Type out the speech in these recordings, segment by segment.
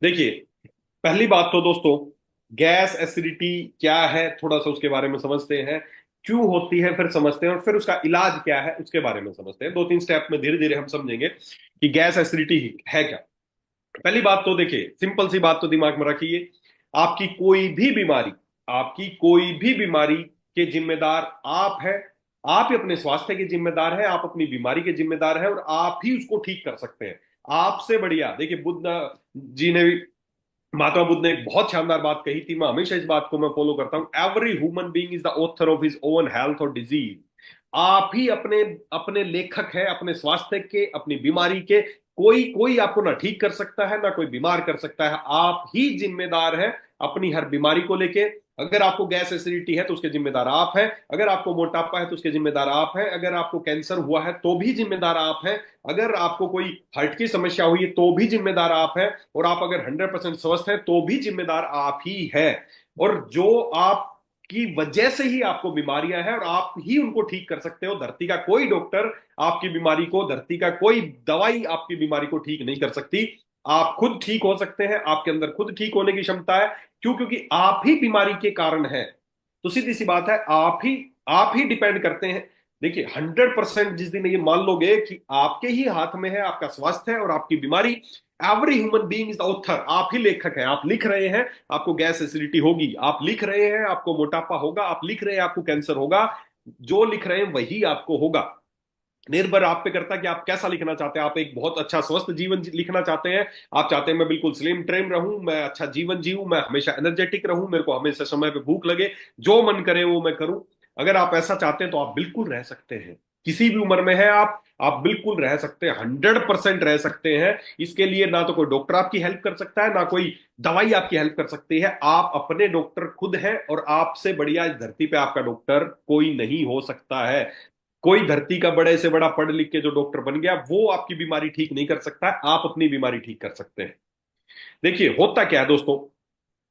देखिए, पहली बात तो दोस्तों, गैस एसिडिटी क्या है थोड़ा सा उसके बारे में समझते हैं। क्यों होती है फिर समझते हैं, और फिर उसका इलाज क्या है उसके बारे में समझते हैं। दो तीन स्टेप में धीरे धीरे हम समझेंगे कि गैस एसिडिटी है क्या। पहली बात तो देखिए, सिंपल सी बात तो दिमाग में रखिए। आपकी कोई भी बीमारी, आपकी कोई भी बीमारी के जिम्मेदार आप हैं। आप ही अपने स्वास्थ्य के जिम्मेदार हैं, आप अपनी बीमारी के जिम्मेदार हैं, और आप ही उसको ठीक कर सकते हैं। आपसे बढ़िया देखिए, बुद्ध जी ने भी, महात्मा बुद्ध ने एक बहुत शानदार बात कही थी। मैं हमेशा इस बात को मैं फॉलो करता हूं, every human being is the author of his own health और डिजीज। आप ही अपने अपने लेखक हैं, अपने स्वास्थ्य के, अपनी बीमारी के। कोई कोई आपको ना ठीक कर सकता है ना कोई बीमार कर सकता है, आप ही जिम्मेदार हैं अपनी हर बीमारी को लेके। अगर आपको गैस एसिडिटी है तो उसके जिम्मेदार आप हैं। अगर आपको मोटापा है तो उसके जिम्मेदार आप हैं। अगर आपको कैंसर हुआ है तो भी जिम्मेदार आप हैं। अगर आपको कोई हार्ट की समस्या हुई है तो भी जिम्मेदार आप हैं। और आप अगर 100% स्वस्थ हैं तो भी जिम्मेदार आप ही हैं। और जो आप की वजह से ही आपको बीमारियां हैं, और आप ही उनको ठीक कर सकते हो। धरती का कोई डॉक्टर आपकी बीमारी को, धरती का कोई दवाई आपकी बीमारी को ठीक नहीं कर सकती। आप खुद ठीक हो सकते हैं, आपके अंदर खुद ठीक होने की क्षमता है। क्यों? क्योंकि आप ही बीमारी के कारण हैं। तो सीधी सी बात है, आप ही डिपेंड करते हैं। देखिए, 100% जिस दिन ये मान लोगे कि आपके ही हाथ में है आपका स्वास्थ्य है और आपकी बीमारी, every human being is the author. आप ही लेखक हैं। आप लिख रहे हैं आपको गैस एसिडिटी होगी, आप लिख रहे हैं आपको मोटापा होगा, आप लिख रहे हैं आपको कैंसर होगा। जो लिख रहे हैं वही आपको होगा। निर्भर आप पे करता है कि आप कैसा लिखना चाहते हैं। आप एक बहुत अच्छा स्वस्थ जीवन लिखना चाहते हैं, आप चाहते हैं मैं बिल्कुल स्लिम ट्रिम रहूं, मैं अच्छा जीवन जीऊं, मैं हमेशा एनर्जेटिक रहूं, मेरे को हमेशा समय पे भूख लगे, जो मन करे वो मैं करूं। अगर आप ऐसा चाहते हैं तो आप बिल्कुल रह सकते हैं। किसी भी उम्र में है आप बिल्कुल रह सकते हैं, 100% रह सकते हैं। इसके लिए ना तो कोई डॉक्टर आपकी हेल्प कर सकता है, ना कोई दवाई आपकी हेल्प कर सकती है। आप अपने डॉक्टर खुद हैं, और आपसे बढ़िया इस धरती पे आपका डॉक्टर कोई नहीं हो सकता है। कोई धरती का बड़े से बड़ा पढ़ लिख के जो डॉक्टर बन गया वो आपकी बीमारी ठीक नहीं कर सकता है, आप अपनी बीमारी ठीक कर सकते हैं। देखिए, होता क्या है दोस्तों,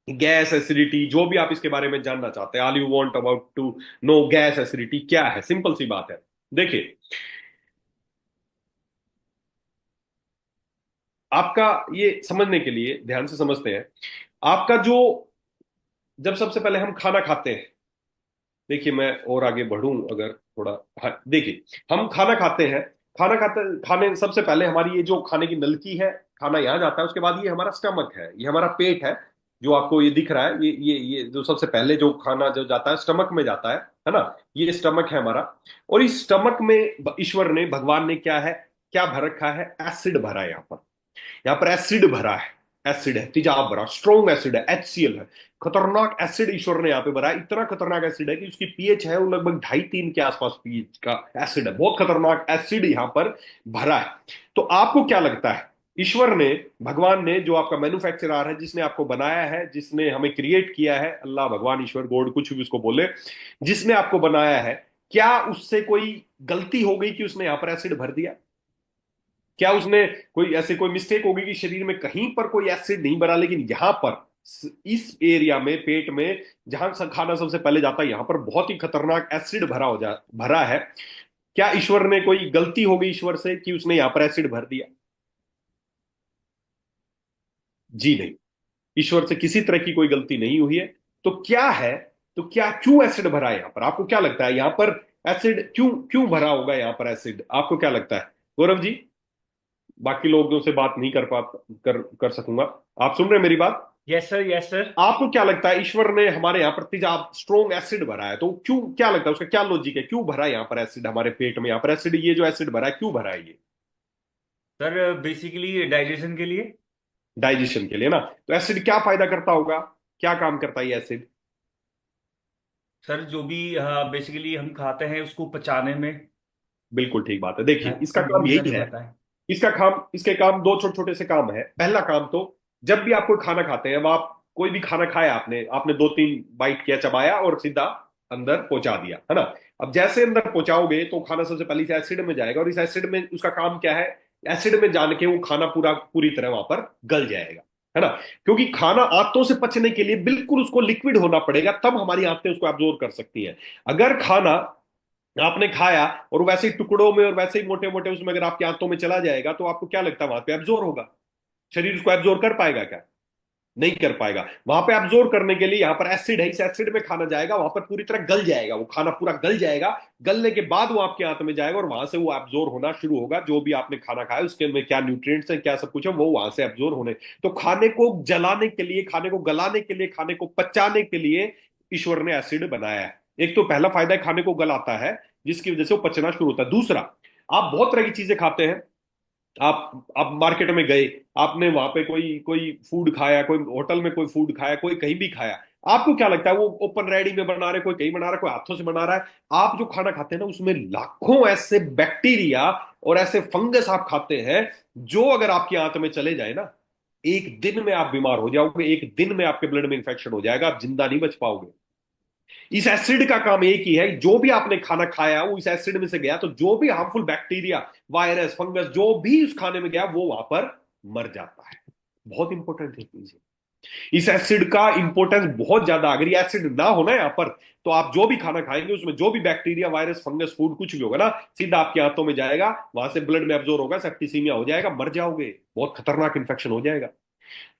गैस एसिडिटी जो भी आप इसके बारे में जानना चाहते हैं, all you want about to know gas acidity क्या है, सिंपल सी बात है। देखिए, आपका ये समझने के लिए ध्यान से समझते हैं। आपका जो, जब सबसे पहले हम खाना खाते हैं, देखिए मैं और आगे बढ़ूं अगर थोड़ा, हाँ देखिए, हम खाना खाते हैं। खाना खाते खाने सबसे पहले हमारी ये जो खाने की नलकी है, खाना यहाँ जाता है, उसके बाद ये हमारा स्टमक है, ये हमारा पेट है। जो आपको ये दिख रहा है, ये जो सबसे पहले जो खाना जो जाता है स्टमक में जाता है ना। ये स्टमक है हमारा। और इस स्टमक में ईश्वर ने, भगवान ने क्या है, क्या भर रखा है? एसिड भरा है यहाँ पर। यहाँ पर एसिड भरा है। एसिड है, तेजाब भरा, स्ट्रॉन्ग एसिड है, HCl है। खतरनाक एसिड ईश्वर ने यहाँ पे भरा है। इतना खतरनाक एसिड है कि उसकी पीएच है वो लगभग 2.5-3 के आसपास पीएच का एसिड है। बहुत खतरनाक एसिड यहाँ पर भरा है। तो आपको क्या लगता है, ईश्वर ने, भगवान ने, जो आपका मैन्युफैक्चरर है, जिसने आपको बनाया है, जिसने हमें क्रिएट किया है, अल्लाह, भगवान, ईश्वर, गॉड, कुछ भी उसको बोले, जिसने आपको बनाया है, क्या उससे कोई गलती हो गई कि उसने यहां पर एसिड भर दिया? क्या उसने कोई ऐसे कोई मिस्टेक होगी कि शरीर में कहीं पर कोई एसिड नहीं भरा, लेकिन यहां पर इस एरिया में, पेट में, जहां खाना सबसे पहले जाता है, यहां पर बहुत ही खतरनाक एसिड भरा है। क्या ईश्वर ने, कोई गलती हो गई ईश्वर से कि उसने यहां पर एसिड भर दिया? जी नहीं, ईश्वर से किसी तरह की कोई गलती नहीं हुई है। तो क्या है, तो क्या, क्यों एसिड भरा है यहां पर? आपको क्या लगता है यहां पर एसिड क्यों क्यों भरा होगा यहां पर एसिड? आपको क्या लगता है गौरव जी? बाकी लोगों से बात नहीं कर सकूंगा। आप सुन रहे हैं मेरी बात? Yes sir, yes sir. आपको क्या लगता है, ईश्वर ने हमारे यहाँ पर तेजाब, स्ट्रॉन्ग एसिड भरा है, तो क्यों, क्या लगता है उसका क्या लॉजिक है, क्यों भरा है यहाँ पर एसिड हमारे पेट में? यहाँ पर एसिड, ये जो एसिड भरा है क्यों भरा है ये? सर बेसिकली डाइजेशन के लिए। डाइजेशन के लिए ना। तो एसिड क्या फायदा करता होगा, क्या काम करता है ये एसिड? सर जो भी बेसिकली हम खाते हैं उसको पचाने में बिल्कुल ठीक बात है। देखिए, इसका महत्वपूर्ण काम भूमिका यही है। निभाता है। इसके काम दो छोटे छोटे से काम है। पहला काम तो, जब भी आप कोई खाना खाते हैं, अब आप कोई भी खाना खाया, आपने आपने 2-3 बाइट किया, चबाया और सीधा अंदर पहुंचा दिया, है ना। अब जैसे अंदर पहुंचाओगे तो खाना सबसे पहले इस एसिड में जाएगा, और इस एसिड में उसका काम क्या है, एसिड में जान के वो खाना पूरी तरह वहां पर गल जाएगा, है ना। क्योंकि खाना आंतों से पचने के लिए बिल्कुल उसको लिक्विड होना पड़ेगा, तब हमारी आंतें उसको एब्जॉर्ब कर सकती हैं। अगर खाना आपने खाया और वैसे ही टुकड़ों में और वैसे ही मोटे मोटे उसमें अगर आपकी आंतों में चला जाएगा, तो आपको क्या लगता है वहां पे एब्जॉर्ब होगा? शरीर उसको एब्जॉर्ब कर पाएगा क्या? नहीं कर पाएगा। वहां पे एब्जॉर्ब करने के लिए, यहां पर एसिड है, इस एसिड में खाना जाएगा, वहां पर पूरी तरह गल जाएगा, वो खाना पूरा गल जाएगा। गलने के बाद वो आपके आंत में जाएगा और वहां से वो एब्जॉर्ब होना शुरू होगा। जो भी आपने खाना खाया उसके अंदर क्या न्यूट्रिएंट्स है, क्या सब कुछ है, वो वहां से एब्जॉर्ब होने। तो खाने को जलाने के लिए, खाने को गलाने के लिए, खाने को पचाने के लिए ईश्वर ने एसिड बनाया है। एक तो पहला फायदा है, खाने को गलाता है, जिसकी वजह से वो पचना शुरू होता है। दूसरा, आप बहुत तरह की चीजें खाते हैं। आप मार्केट में गए, आपने वहां पे कोई कोई फूड खाया, कोई होटल में कोई फूड खाया, कोई कहीं भी खाया, आपको क्या लगता है वो ओपन रेडी में बना रहे, कोई कहीं बना रहा है, कोई हाथों से बना रहा है। आप जो खाना खाते हैं ना, उसमें लाखों ऐसे बैक्टीरिया और ऐसे फंगस आप खाते हैं, जो अगर आपकी आंत में चले जाए ना, एक दिन में आप बीमार हो जाओगे, एक दिन में आपके ब्लड में इंफेक्शन हो जाएगा, आप जिंदा नहीं बच पाओगे। इस एसिड का काम एक ही है, जो भी आपने खाना खाया वो इस एसिड में से गया, तो जो भी हार्मफुल बैक्टीरिया, वायरस, फंगस, जो भी उस खाने में गया, वो वहां पर मर जाता है। बहुत इंपॉर्टेंट है चीज। इस एसिड का इंपॉर्टेंस बहुत ज्यादा। अगर ये एसिड ना होना यहां पर, तो आप जो भी खाना खाएंगे उसमें जो भी बैक्टीरिया, वायरस, फंगस, फूड कुछ भी होगा ना, सीधा आपके आंतों में जाएगा, वहां से ब्लड में एब्जॉर्ब होगा, सेप्टिसीमिया हो जाएगा, मर जाओगे, बहुत खतरनाक इंफेक्शन हो जाएगा।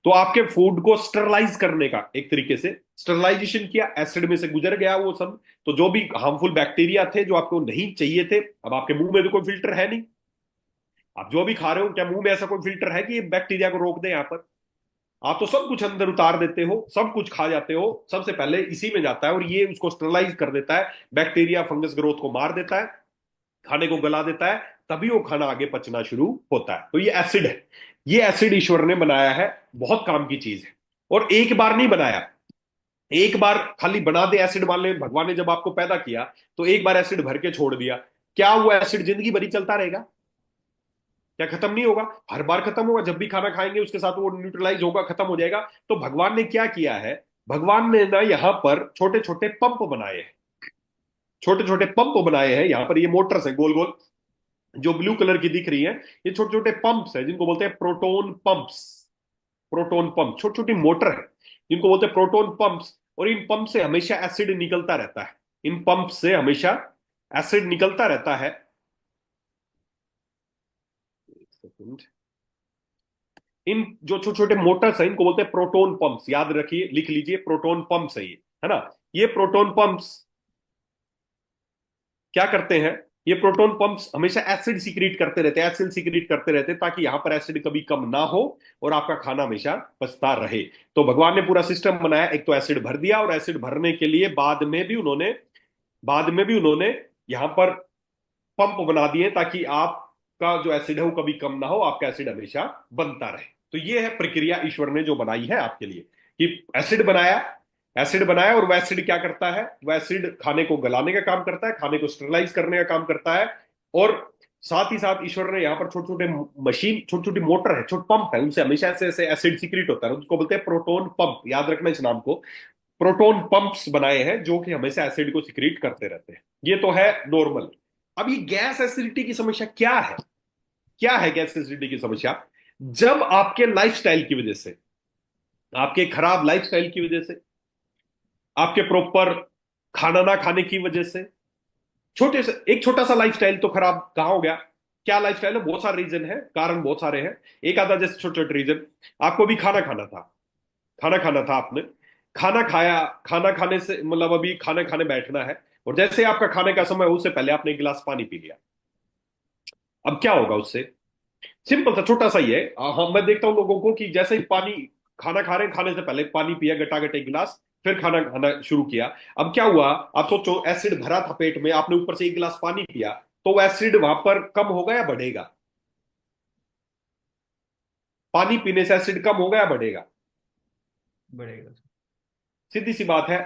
तो आपके फूड को स्टरलाइज करने का एक तरीके से, स्टरलाइजेशन किया, एसिड में से गुजर गया वो सब, तो जो भी हार्मफुल बैक्टीरिया थे जो आपको नहीं चाहिए थे, अब आपके मुंह में तो कोई फिल्टर है नहीं, आप जो भी खा रहे हो, क्या मुंह में ऐसा कोई फिल्टर है कि ये बैक्टीरिया को रोक दे? यहां पर आप तो सब कुछ अंदर उतार देते हो, सब कुछ खा जाते हो, सबसे पहले इसी में जाता है और ये उसको स्टरलाइज कर देता है, बैक्टीरिया फंगस ग्रोथ को मार देता है, खाने को गला देता है, तभी वो खाना आगे पचना शुरू होता है। तो ये एसिड है, ये एसिड ईश्वर ने बनाया है, बहुत काम की चीज है। और एक बार नहीं बनाया, एक बार खाली बना दे एसिड वाले भगवान ने, जब आपको पैदा किया तो एक बार एसिड भर के छोड़ दिया, क्या वो एसिड जिंदगी भरी चलता रहेगा? क्या खत्म नहीं होगा? हर बार खत्म होगा, जब भी खाना खाएंगे उसके साथ वो न्यूट्रलाइज होगा, खत्म हो जाएगा। तो भगवान ने क्या किया है, भगवान ने ना यहां पर छोटे छोटे पंप बनाए हैं, छोटे छोटे पंप बनाए हैं यहां पर। ये मोटर्स है गोल गोल, जो ब्लू कलर की दिख रही है, ये छोटे छोटे पंप्स है, जिनको बोलते हैं प्रोटोन पंप्स। प्रोटोन पंप छोटी छोटी मोटर है, जिनको बोलते हैं प्रोटोन पंप्स। और इन पंप से हमेशा एसिड निकलता रहता है, इन पंप से हमेशा एसिड निकलता रहता है। एक सेकंड। इन जो छोटे छोटे मोटर्स हैं, इनको बोलते हैं प्रोटोन पंप्स। याद रखिए, लिख लीजिए, प्रोटोन पंप्स है ये, है ना? ये प्रोटोन पंप्स क्या करते हैं? ये प्रोटोन पंप्स हमेशा एसिड सीक्रेट करते रहते हैं, एसिड सीक्रेट करते रहते हैं, ताकि यहां पर एसिड कभी कम ना हो और आपका खाना हमेशा पचता रहे। तो भगवान ने पूरा सिस्टम बनाया, एक तो एसिड भर दिया, और एसिड भरने के लिए बाद में भी उन्होंने यहां पर पंप बना दिए, ताकि आपका जो एसिड है वो कभी कम ना हो, आपका एसिड हमेशा बनता रहे। तो ये है प्रक्रिया ईश्वर ने जो बनाई है आपके लिए, कि एसिड बनाया, एसिड बनाया, और वह एसिड क्या करता है? वह एसिड खाने को गलाने का काम करता है, खाने को स्टरलाइज करने का काम करता है। और साथ ही साथ ईश्वर ने यहाँ पर छोटे छोटे मशीन, छोटी छोटी मोटर है, छोटे पंप है, उनसे हमेशा ऐसे ऐसे एसिड सीक्रेट होता है, उसको बोलते हैं प्रोटोन पंप। याद रखना इस नाम को, प्रोटोन पंप्स बनाए हैं जो कि हमेशा एसिड को सीक्रेट करते रहते हैं। ये तो है नॉर्मल। अब ये गैस एसिडिटी की समस्या क्या है? क्या है गैस एसिडिटी की समस्या? जब आपके लाइफस्टाइल की वजह से, आपके खराब लाइफस्टाइल की वजह से, आपके प्रॉपर खाना ना खाने की वजह से, छोटे से एक छोटा सा लाइफस्टाइल तो खराब कहां हो गया? क्या लाइफस्टाइल है? बहुत सारे रीजन है, कारण बहुत सारे हैं। एक आधा जैसे छोटे छोटे रीजन, आपको भी खाना खाना था, खाना खाना था आपने, खाना खाया, खाना खाने से मतलब अभी खाना खाने बैठना है, और जैसे ही आपका खाने का समय हो, उससे पहले आपने एक गिलास पानी पी लिया। अब क्या होगा उससे? सिंपल सा छोटा सा ही है। हाँ, मैं देखता हूं लोगों को कि जैसे ही पानी, खाना खा रहे हैं, खाने से पहले पानी पिया गटागट एक गिलास, फिर खाना खाना शुरू किया। अब क्या हुआ? आप सोचो, एसिड भरा था पेट में, आपने ऊपर से एक गिलास पानी पिया, तो वो एसिड वहां पर कम होगा या बढ़ेगा? पानी पीने से एसिड कम होगा या बढ़ेगा? बढ़ेगा। सीधी सी बात है।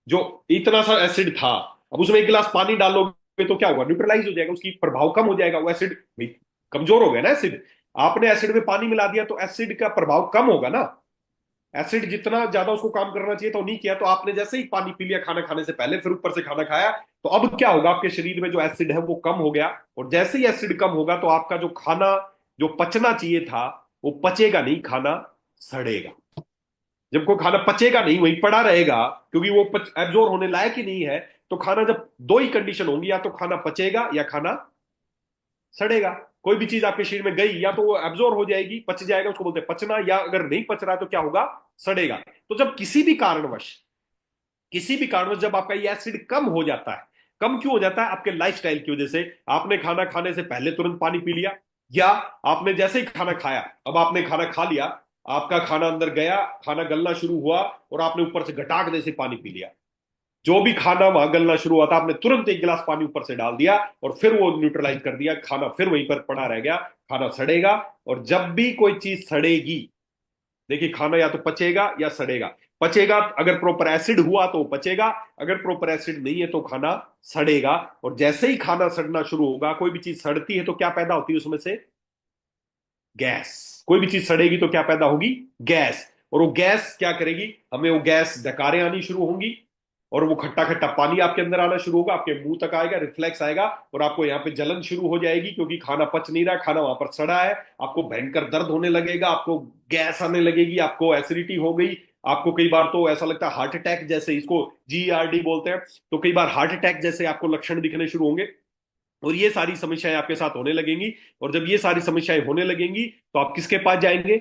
जो इतना सा एसिड था, अब उसमें एक गिलास पानी डालोगे तो क्या होगा? न्यूट्रलाइज हो जाएगा, उसकी प्रभाव कम हो जाएगा, वो एसिड कमजोर हो गया ना एसिड। आपने एसिड में पानी मिला दिया तो एसिड का प्रभाव कम होगा ना। एसिड जितना ज्यादा उसको काम करना चाहिए तो नहीं किया, तो आपने जैसे ही पानी पी लिया खाना खाने से पहले, फिर ऊपर से खाना खाया, तो अब क्या होगा? आपके शरीर में जो एसिड है वो कम हो गया, और जैसे ही एसिड कम होगा तो आपका जो खाना, जो पचना चाहिए था, वो पचेगा नहीं, खाना सड़ेगा। जब कोई खाना पचेगा नहीं, वहीं पड़ा रहेगा, क्योंकि वो एब्जॉर्ब होने लायक ही नहीं है, तो खाना, जब दो ही कंडीशन होंगी, या तो खाना पचेगा या खाना सड़ेगा। कोई भी चीज आपके शरीर में गई या तो वो एब्जॉर्ब हो जाएगी, पच जाएगा, उसको बोलते हैं पचना, या अगर नहीं पच रहा है तो क्या होगा, सड़ेगा। तो जब किसी भी कारणवश जब आपका ये एसिड कम हो जाता है, कम क्यों हो जाता है, आपके लाइफस्टाइल की वजह से। आपने खाना खाने से पहले तुरंत पानी पी लिया, या आपने जैसे ही खाना खाया, अब आपने खाना खा लिया, आपका खाना अंदर गया, खाना गलना शुरू हुआ, और आपने ऊपर से घटाक जैसे पानी पी लिया। जो भी खाना वहां गलना शुरू हुआ था, आपने तुरंत एक गिलास पानी ऊपर से डाल दिया, और फिर वो न्यूट्रलाइज कर दिया, खाना फिर वहीं पर पड़ा रह गया, खाना सड़ेगा। और जब भी कोई चीज सड़ेगी, देखिए खाना या तो पचेगा या सड़ेगा। पचेगा अगर प्रॉपर एसिड हुआ तो पचेगा, अगर प्रॉपर एसिड नहीं है तो खाना सड़ेगा। और जैसे ही खाना सड़ना शुरू होगा, कोई भी चीज सड़ती है तो क्या पैदा होती है उसमें से, गैस। कोई भी चीज सड़ेगी तो क्या पैदा होगी, गैस। और वो गैस क्या करेगी, हमें वो गैस डकारें आनी शुरू होंगी, और वो खट्टा खट्टा पानी आपके अंदर आना शुरू होगा, आपके मुंह तक आएगा, रिफ्लेक्स आएगा, और आपको यहाँ पे जलन शुरू हो जाएगी, क्योंकि खाना पच नहीं रहा, खाना वहां पर सड़ा है। आपको भयंकर दर्द होने लगेगा, आपको गैस आने लगेगी, आपको एसिडिटी हो गई। आपको कई बार तो ऐसा लगता है हार्ट अटैक जैसे, इसको GERD बोलते हैं, तो कई बार हार्ट अटैक जैसे आपको लक्षण दिखने शुरू होंगे, और ये सारी समस्याएं आपके साथ होने लगेंगी। और जब ये सारी समस्याएं होने लगेंगी, तो आप किसके पास जाएंगे,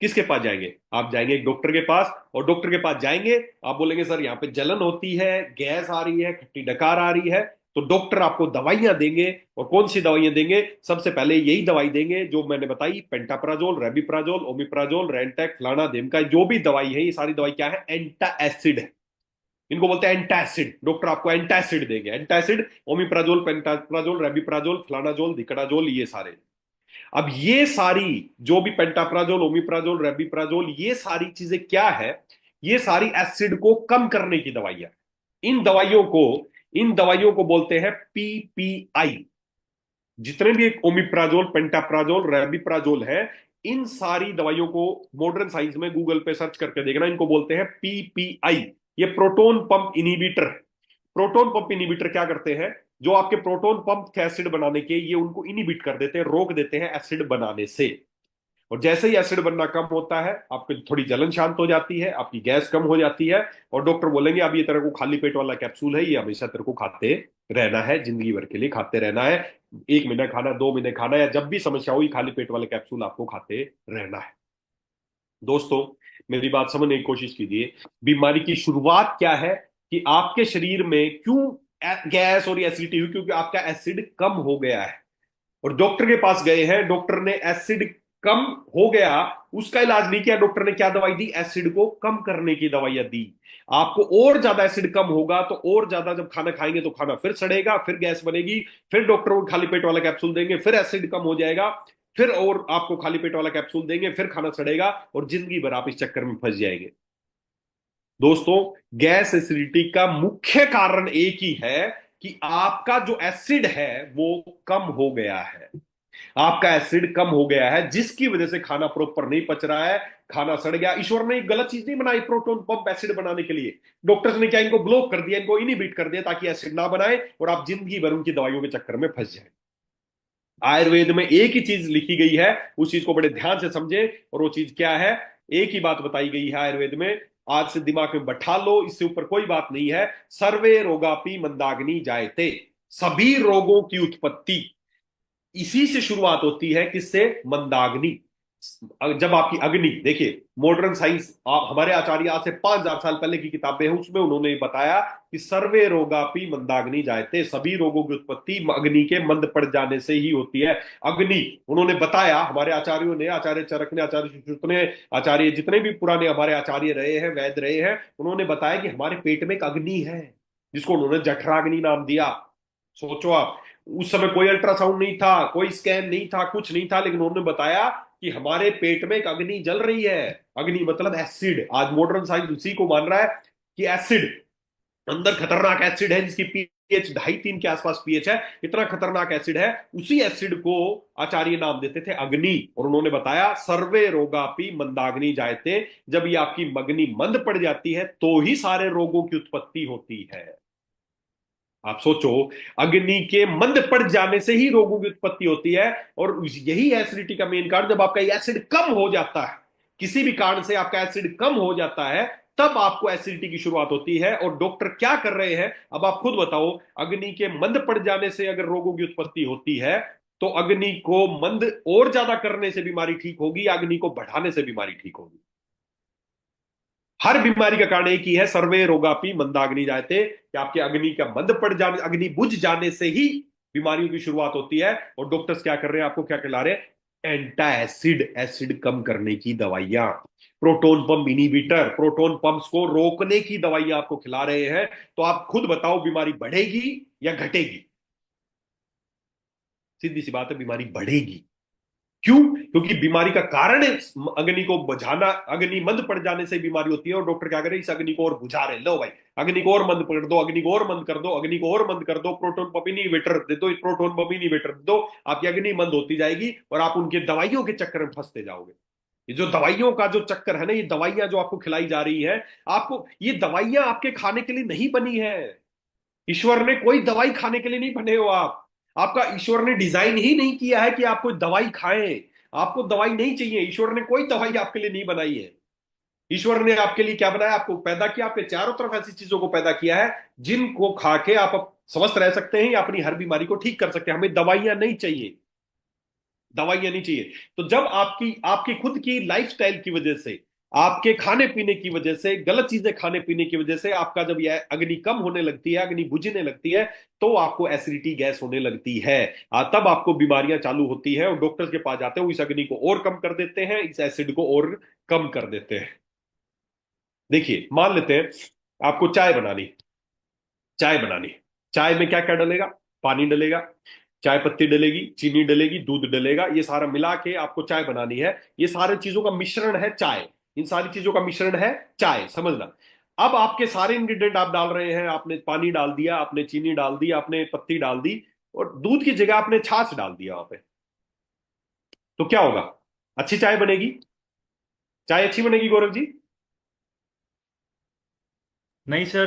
किसके पास जाएंगे, आप जाएंगे एक डॉक्टर के पास। और डॉक्टर के पास जाएंगे, आप बोलेंगे सर यहाँ पे जलन होती है, गैस आ रही है, खट्टी डकार आ रही है। तो डॉक्टर आपको दवाइयां देंगे, और कौन सी दवाइयां देंगे, सबसे पहले यही दवाई देंगे जो मैंने बताई, पेंटाप्राजोल, रेबिप्राजोल, ओमिप्राजोल, रेंटैक, फलाना धेमका, जो भी दवाई है, ये सारी दवाई क्या है, एंटा एसिड है। इनको बोलते हैं एंटासिड। डॉक्टर आपको एंटासिड देंगे, एंटासिड, ओमिप्राजोल, पेंटाप्राजोल, रेबिप्राजोल, फलानाजोल, दिकड़ाजोल, ये सारे। अब ये सारी, जो भी पेंटाप्राजोल, ओमिप्राजोल, रेबिप्राजोल, ये सारी चीजें क्या है, ये सारी एसिड को कम करने की दवाइयां। इन दवाइयों को इन दवाइयों को बोलते हैं PPI। जितने भी एक ओमिप्राजोल, पेंटाप्राजोल, रेबिप्राजोल है, इन सारी दवाइयों को मॉडर्न साइंस में गूगल पे सर्च करके देखना, इनको बोलते हैं PPI। ये proton pump inhibitor. Proton pump inhibitor क्या करते हैं, जो आपके प्रोटोन पंप थे एसिड बनाने के, ये उनको इनिबिट कर देते हैं, रोक देते हैं एसिड बनाने से। और जैसे ही एसिड बनना कम होता है, आपकी थोड़ी जलन शांत हो जाती है, आपकी गैस कम हो जाती है, और डॉक्टर बोलेंगे अब ये तेरे को खाली पेट वाला कैप्सूल है, ये हमेशा तेरे को खाते रहना है, जिंदगी भर के लिए खाते रहना है। 1 महीना खाना, 2 महीने खाना, या जब भी समस्या हो, खाली पेट वाले कैप्सूल आपको खाते रहना है। दोस्तों, मेरी बात समझने की कोशिश कीजिए। बीमारी की शुरुआत क्या है, कि आपके शरीर में क्यों गैस और एसिडिटी हुई, क्योंकि आपका एसिड कम हो गया है। और डॉक्टर के पास गए हैं, डॉक्टर ने एसिड कम हो गया, उसका इलाज नहीं किया, डॉक्टर ने क्या दवाई दी, एसिड को कम करने की दवाइयां दी। आपको और ज्यादा एसिड कम होगा, तो और ज्यादा जब खाना खाएंगे तो खाना फिर सड़ेगा, फिर गैस बनेगी, फिर डॉक्टर को खाली पेट वाला कैप्सूल देंगे, फिर एसिड कम हो जाएगा, फिर और आपको खाली पेट वाला कैप्सूल देंगे, फिर खाना सड़ेगा, और जिंदगी भर आप इस चक्कर में फंस जाएंगे। दोस्तों, गैस एसिडिटी का मुख्य कारण एक ही है, कि आपका जो एसिड है वो कम हो गया है। आपका एसिड कम हो गया है, जिसकी वजह से खाना प्रॉपर नहीं पच रहा है, खाना सड़ गया। ईश्वर ने एक गलत चीज नहीं बनाई प्रोटोन पंप एसिड बनाने के लिए। डॉक्टर्स ने क्या, इनको ब्लॉक कर दिया, इनको इनिबिट कर दिया, ताकि एसिड ना बनाए, और आप जिंदगी भर उनकी दवाइयों के चक्कर में फंस जाए। आयुर्वेद में एक ही चीज लिखी गई है, उस चीज को बड़े ध्यान से समझे, और वो चीज क्या है, एक ही बात बताई गई है आयुर्वेद में, आज से दिमाग में बैठा लो, इससे ऊपर कोई बात नहीं है। सर्वे रोगापि मंदाग्नि जायते। सभी रोगों की उत्पत्ति इसी से शुरुआत होती है, किससे, मंदाग्नि। जब आपकी अग्नि, देखिए मॉडर्न साइंस, आप हमारे आचार्य आज से 5000 साल पहले की किताबें हैं, उसमें उन्होंने बताया कि सर्वे रोगापि मंदाग्नि जायते, सभी रोगों की उत्पत्ति अग्नि के मंद पड़ जाने से ही होती है। अग्नि, उन्होंने बताया, हमारे आचार्यों ने, आचार्य चरक ने, आचार्य सुश्रुत ने, आचार्य जितने भी पुराने हमारे आचार्य रहे हैं, वैद रहे हैं, उन्होंने बताया कि हमारे पेट में एक अग्नि है, जिसको उन्होंने जठराग्नि नाम दिया। सोचो आप, उस समय कोई अल्ट्रासाउंड नहीं था, कोई स्कैन नहीं था, कुछ नहीं था, लेकिन उन्होंने बताया कि हमारे पेट में एक अग्नि जल रही है। अग्नि मतलब एसिड। आज मॉडर्न साइंस उसी को मान रहा है कि एसिड, अंदर खतरनाक एसिड है, जिसकी पीएच 2.5-3 के आसपास पीएच है, इतना खतरनाक एसिड है। उसी एसिड को आचार्य नाम देते थे अग्नि। और उन्होंने बताया सर्वे रोगापि मंदाग्नि जायते, जब ये आपकी अग्नि मंद पड़ जाती है, तो ही सारे रोगों की उत्पत्ति होती है। आप सोचो, अग्नि के मंद पड़ जाने से ही रोगों की उत्पत्ति होती है। और यही एसिडिटी का मेन कारण, जब आपका एसिड कम हो जाता है, किसी भी कारण से आपका एसिड कम हो जाता है, तब आपको एसिडिटी की शुरुआत होती है। और डॉक्टर क्या कर रहे हैं, अब आप खुद बताओ। अग्नि के मंद पड़ जाने से अगर रोगों की उत्पत्ति होती है, तो अग्नि को मंद और ज्यादा करने से बीमारी ठीक होगी या अग्नि को बढ़ाने से बीमारी ठीक होगी? हर बीमारी का कारण एक ही है, सर्वे रोगापि मंदाग्नि जायते, कि आपके अग्नि का मंद पड़ जाने, अग्नि बुझ जाने से ही बीमारियों की शुरुआत होती है। और डॉक्टर्स क्या कर रहे हैं, आपको क्या खिला रहे हैं? एंटा एसिड, एसिड कम करने की दवाइयां, proton pump inhibitor, proton pumps को रोकने की दवाइयां आपको खिला रहे हैं। तो आप खुद बताओ, बीमारी बढ़ेगी या घटेगी? सीधी सी बात है, बीमारी बढ़ेगी। क्यों? क्योंकि बीमारी का कारण अग्नि को बुझाना, अग्नि मंद पड़ जाने से बीमारी होती है। और डॉक्टर क्या करे, इस अग्नि को और बुझा रहे, लो भाई अग्नि को और मंद कर दो, अग्नि को और मंद कर दो, अग्नि को और मंद कर दो, प्रोटोन पंप इनिबिटर दे दो, प्रोटोन पंप इनिबिटर दे दो। आपकी अग्नि मंद होती जाएगी और आप उनके दवाइयों के चक्कर में फंसते जाओगे। ये जो दवाइयों का जो चक्कर है ना, ये दवाइयां जो आपको खिलाई जा रही है, आपको ये दवाइयां आपके खाने के लिए नहीं बनी है। ईश्वर ने कोई दवाई खाने के लिए नहीं बने हो आप। आपका ईश्वर ने डिजाइन ही नहीं किया है कि आप कोई दवाई खाएं। आपको दवाई नहीं चाहिए, ईश्वर ने कोई दवाई आपके लिए नहीं बनाई है। ईश्वर ने आपके लिए क्या बनाया, आपको पैदा किया, आपके चारों तरफ ऐसी चीजों को पैदा किया है जिनको खा के आप स्वस्थ रह सकते हैं या अपनी हर बीमारी को ठीक कर सकते हैं। हमें दवाइयां नहीं चाहिए, दवाइयां नहीं चाहिए। तो जब आपकी आपकी खुद की लाइफस्टाइल की वजह से, आपके खाने पीने की वजह से, गलत चीजें खाने पीने की वजह से आपका जब यह अग्नि कम होने लगती है, अग्नि बुझने लगती है, तो आपको एसिडिटी गैस होने लगती है। तब आपको बीमारियां चालू होती है और डॉक्टर के पास जाते हो, इस अग्नि को और कम कर देते हैं, इस एसिड को और कम कर देते हैं। देखिए, मान लेते हैं आपको चाय बनानी, चाय बनानी, चाय में क्या क्या डलेगा? पानी डलेगा, चाय पत्ती डलेगी, चीनी डलेगी, दूध डलेगा, ये सारा मिला के आपको चाय बनानी है। ये सारी चीजों का मिश्रण है चाय, इन सारी चीजों का मिश्रण है चाय, समझना। अब आपके सारे इंग्रेडिएंट आप डाल रहे हैं, आपने पानी डाल दिया, आपने चीनी डाल दी, आपने पत्ती डाल दी, और दूध की जगह आपने छाछ डाल दिया वहां पे। तो क्या होगा? अच्छी चाय बनेगी? चाय अच्छी बनेगी गौरव जी? नहीं सर।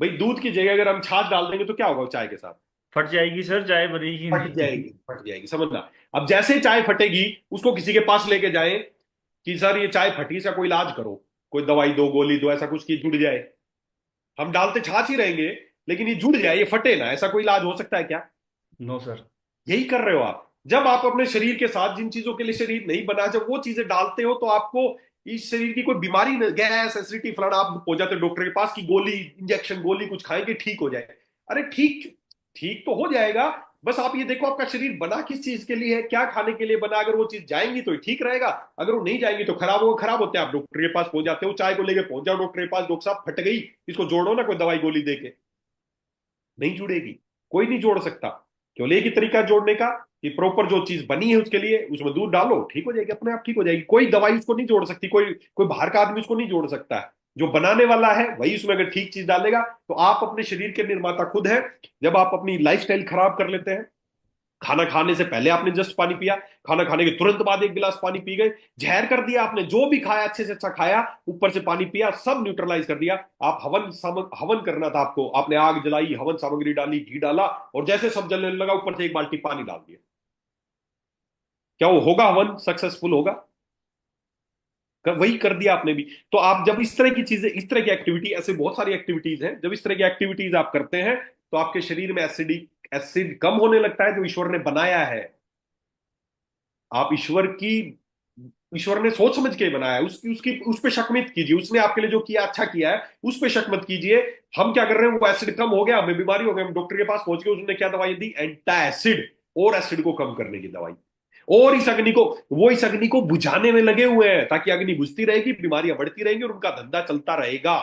भाई दूध की जगह अगर हम छाछ डाल देंगे तो क्या होगा चाय के साथ? फट जाएगी सर, चाय बनेगी फट नहीं। जाएगी, फट जाएगी, समझना। अब जैसे ही चाय फटेगी, उसको किसी के पास लेके जाए कि सर ये चाय फटी, इसका कोई इलाज करो, कोई दवाई दो, गोली दो, ऐसा कुछ कि जुड़ जाए। हम डालते छाछ ही रहेंगे, लेकिन ये जुड़ जाए, ये फटे ना, ऐसा कोई इलाज हो सकता है क्या? No sir. यही कर रहे हो आप। जब आप अपने शरीर के साथ जिन चीजों के लिए शरीर नहीं बना, जब वो चीजें डालते हो, तो आपको इस शरीर की कोई बीमारी, गैस एसिडिटी फलाना, आप पहुंच जाते हो डॉक्टर के पास कि गोली, इंजेक्शन, गोली कुछ खाएंगे ठीक हो जाए। अरे ठीक, ठीक तो हो जाएगा। बस आप ये देखो आपका शरीर बना किस चीज के लिए है, क्या खाने के लिए बना। अगर वो चीज जाएंगी तो ठीक रहेगा, अगर वो नहीं जाएंगी तो खराब होगा। खराब होते हैं, आप डॉक्टर के पास पहुंच जाते हो, चाय को लेके पहुंच जाओ डॉक्टर के पास, डॉक्टर साहब फट गई, इसको जोड़ो ना कोई दवाई गोली दे के। नहीं जुड़ेगी, कोई नहीं जोड़ सकता। केवल एक ही तरीका है जोड़ने का, कि प्रॉपर जो चीज बनी है उसके लिए उसमें दूध डालो, ठीक हो जाएगी, अपने आप ठीक हो जाएगी। कोई दवाई उसको नहीं जोड़ सकती, कोई कोई बाहर का आदमी उसको नहीं जोड़ सकता है। जो बनाने वाला है वही उसमें अगर ठीक चीज डालेगा। तो आप अपने शरीर के निर्माता खुद है। जब आप अपनी लाइफस्टाइल खराब कर लेते हैं, खाना खाने से पहले आपने जस्ट पानी पिया, खाना खाने के तुरंत बाद एक गिलास पानी पी गए, जहर कर दिया आपने, जो भी खाया अच्छे से अच्छा खाया, ऊपर से पानी पिया, सब न्यूट्रलाइज कर दिया। आप हवन करना था आपको, आपने आग जलाई, हवन सामग्री डाली, घी डाला, और जैसे सब जलने लगा, ऊपर से एक बाल्टी पानी डाल दिया। क्या वो होगा हवन सक्सेसफुल होगा? वही कर दिया आपने भी। तो आप जब इस तरह की चीजें, इस तरह की एक्टिविटी, ऐसे बहुत सारी एक्टिविटीज हैं, जब इस तरह की एक्टिविटीज आप करते हैं, तो आपके शरीर में एसिड कम होने लगता है, जो ईश्वर ने बनाया है। आप ईश्वर ने सोच समझ के बनाया है, उसकी उसकी उस पे शक मत कीजिए। उसने आपके लिए जो किया अच्छा किया है, उस पे शक मत कीजिए। हम क्या कर रहे हैं, वो एसिड कम हो गया, हमें बीमारी हो गई, हम डॉक्टर के पास पहुंच गए, उसने क्या दवाई दी? एंटा एसिड, और एसिड को कम करने की दवाई। और इस अग्नि को बुझाने में लगे हुए हैं, ताकि अग्नि बुझती रहेगी, बीमारियां बढ़ती रहेंगी और उनका धंधा चलता रहेगा।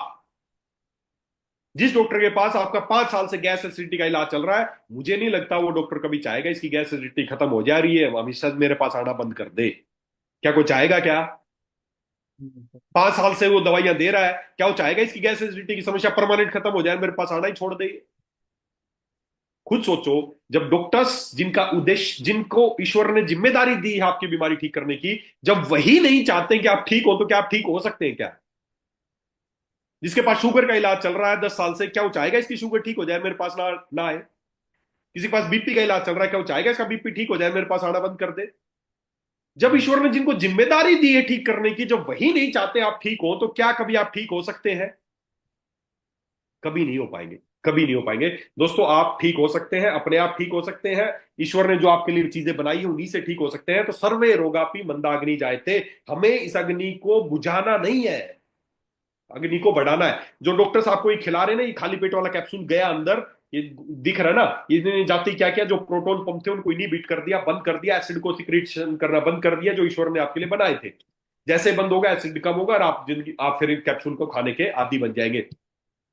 जिस डॉक्टर के पास आपका 5 साल से गैस एसिडिटी का इलाज चल रहा है, मुझे नहीं लगता वो डॉक्टर कभी चाहेगा इसकी गैस एसिडिटी खत्म हो जा रही है, हमेशा मेरे पास आना बंद कर दे। क्या कोई चाहेगा क्या? 5 साल से वो दवाइयां दे रहा है, क्या वो चाहेगा इसकी गैस एसिडिटी की समस्या परमानेंट खत्म हो जाए, मेरे पास आना ही छोड़ दे? खुद सोचो। जब डॉक्टर्स, जिनका उद्देश्य, जिनको ईश्वर ने जिम्मेदारी दी है आपकी बीमारी ठीक करने की, जब वही नहीं चाहते कि आप ठीक हो, तो क्या आप ठीक हो सकते हैं क्या? जिसके पास शुगर का इलाज चल रहा है 10 साल से, क्या वो चाहेगा इसकी शुगर ठीक हो जाए, मेरे पास ना ना आए? किसी के पास बीपी का इलाज चल रहा है, क्या वो चाहेगा इसका बीपी ठीक हो जाए, मेरे पास आना बंद कर दे? जब ईश्वर ने जिनको जिम्मेदारी दी है ठीक करने की, जब वही नहीं चाहते आप ठीक हो, तो क्या कभी आप ठीक हो सकते हैं? कभी नहीं हो पाएंगे, कभी नहीं हो पाएंगे। दोस्तों, आप ठीक हो सकते हैं, अपने आप ठीक हो सकते हैं। ईश्वर ने जो आपके लिए चीजें बनाई है उन्हीं से ठीक हो सकते हैं। तो सर्वे रोगापि मंदाग्नि जायते, हमें इस अग्नि को बुझाना नहीं है, अग्नि को बढ़ाना है। जो डॉक्टर्स आपको ये खिला रहे हैं ना, ये खाली पेट वाला कैप्सूल गया अंदर, ये दिख रहा है ना, ये जाते ही क्या किया, जो प्रोटॉन पंप थे उनको इनहिबिट कर दिया, बंद कर दिया, एसिड को सिक्रीशन करना बंद कर दिया, जो ईश्वर ने आपके लिए बनाए थे। जैसे बंद होगा, एसिड कम होगा, और आप जिंदगी, आप फिर कैप्सूल को खाने के आदी बन जाएंगे।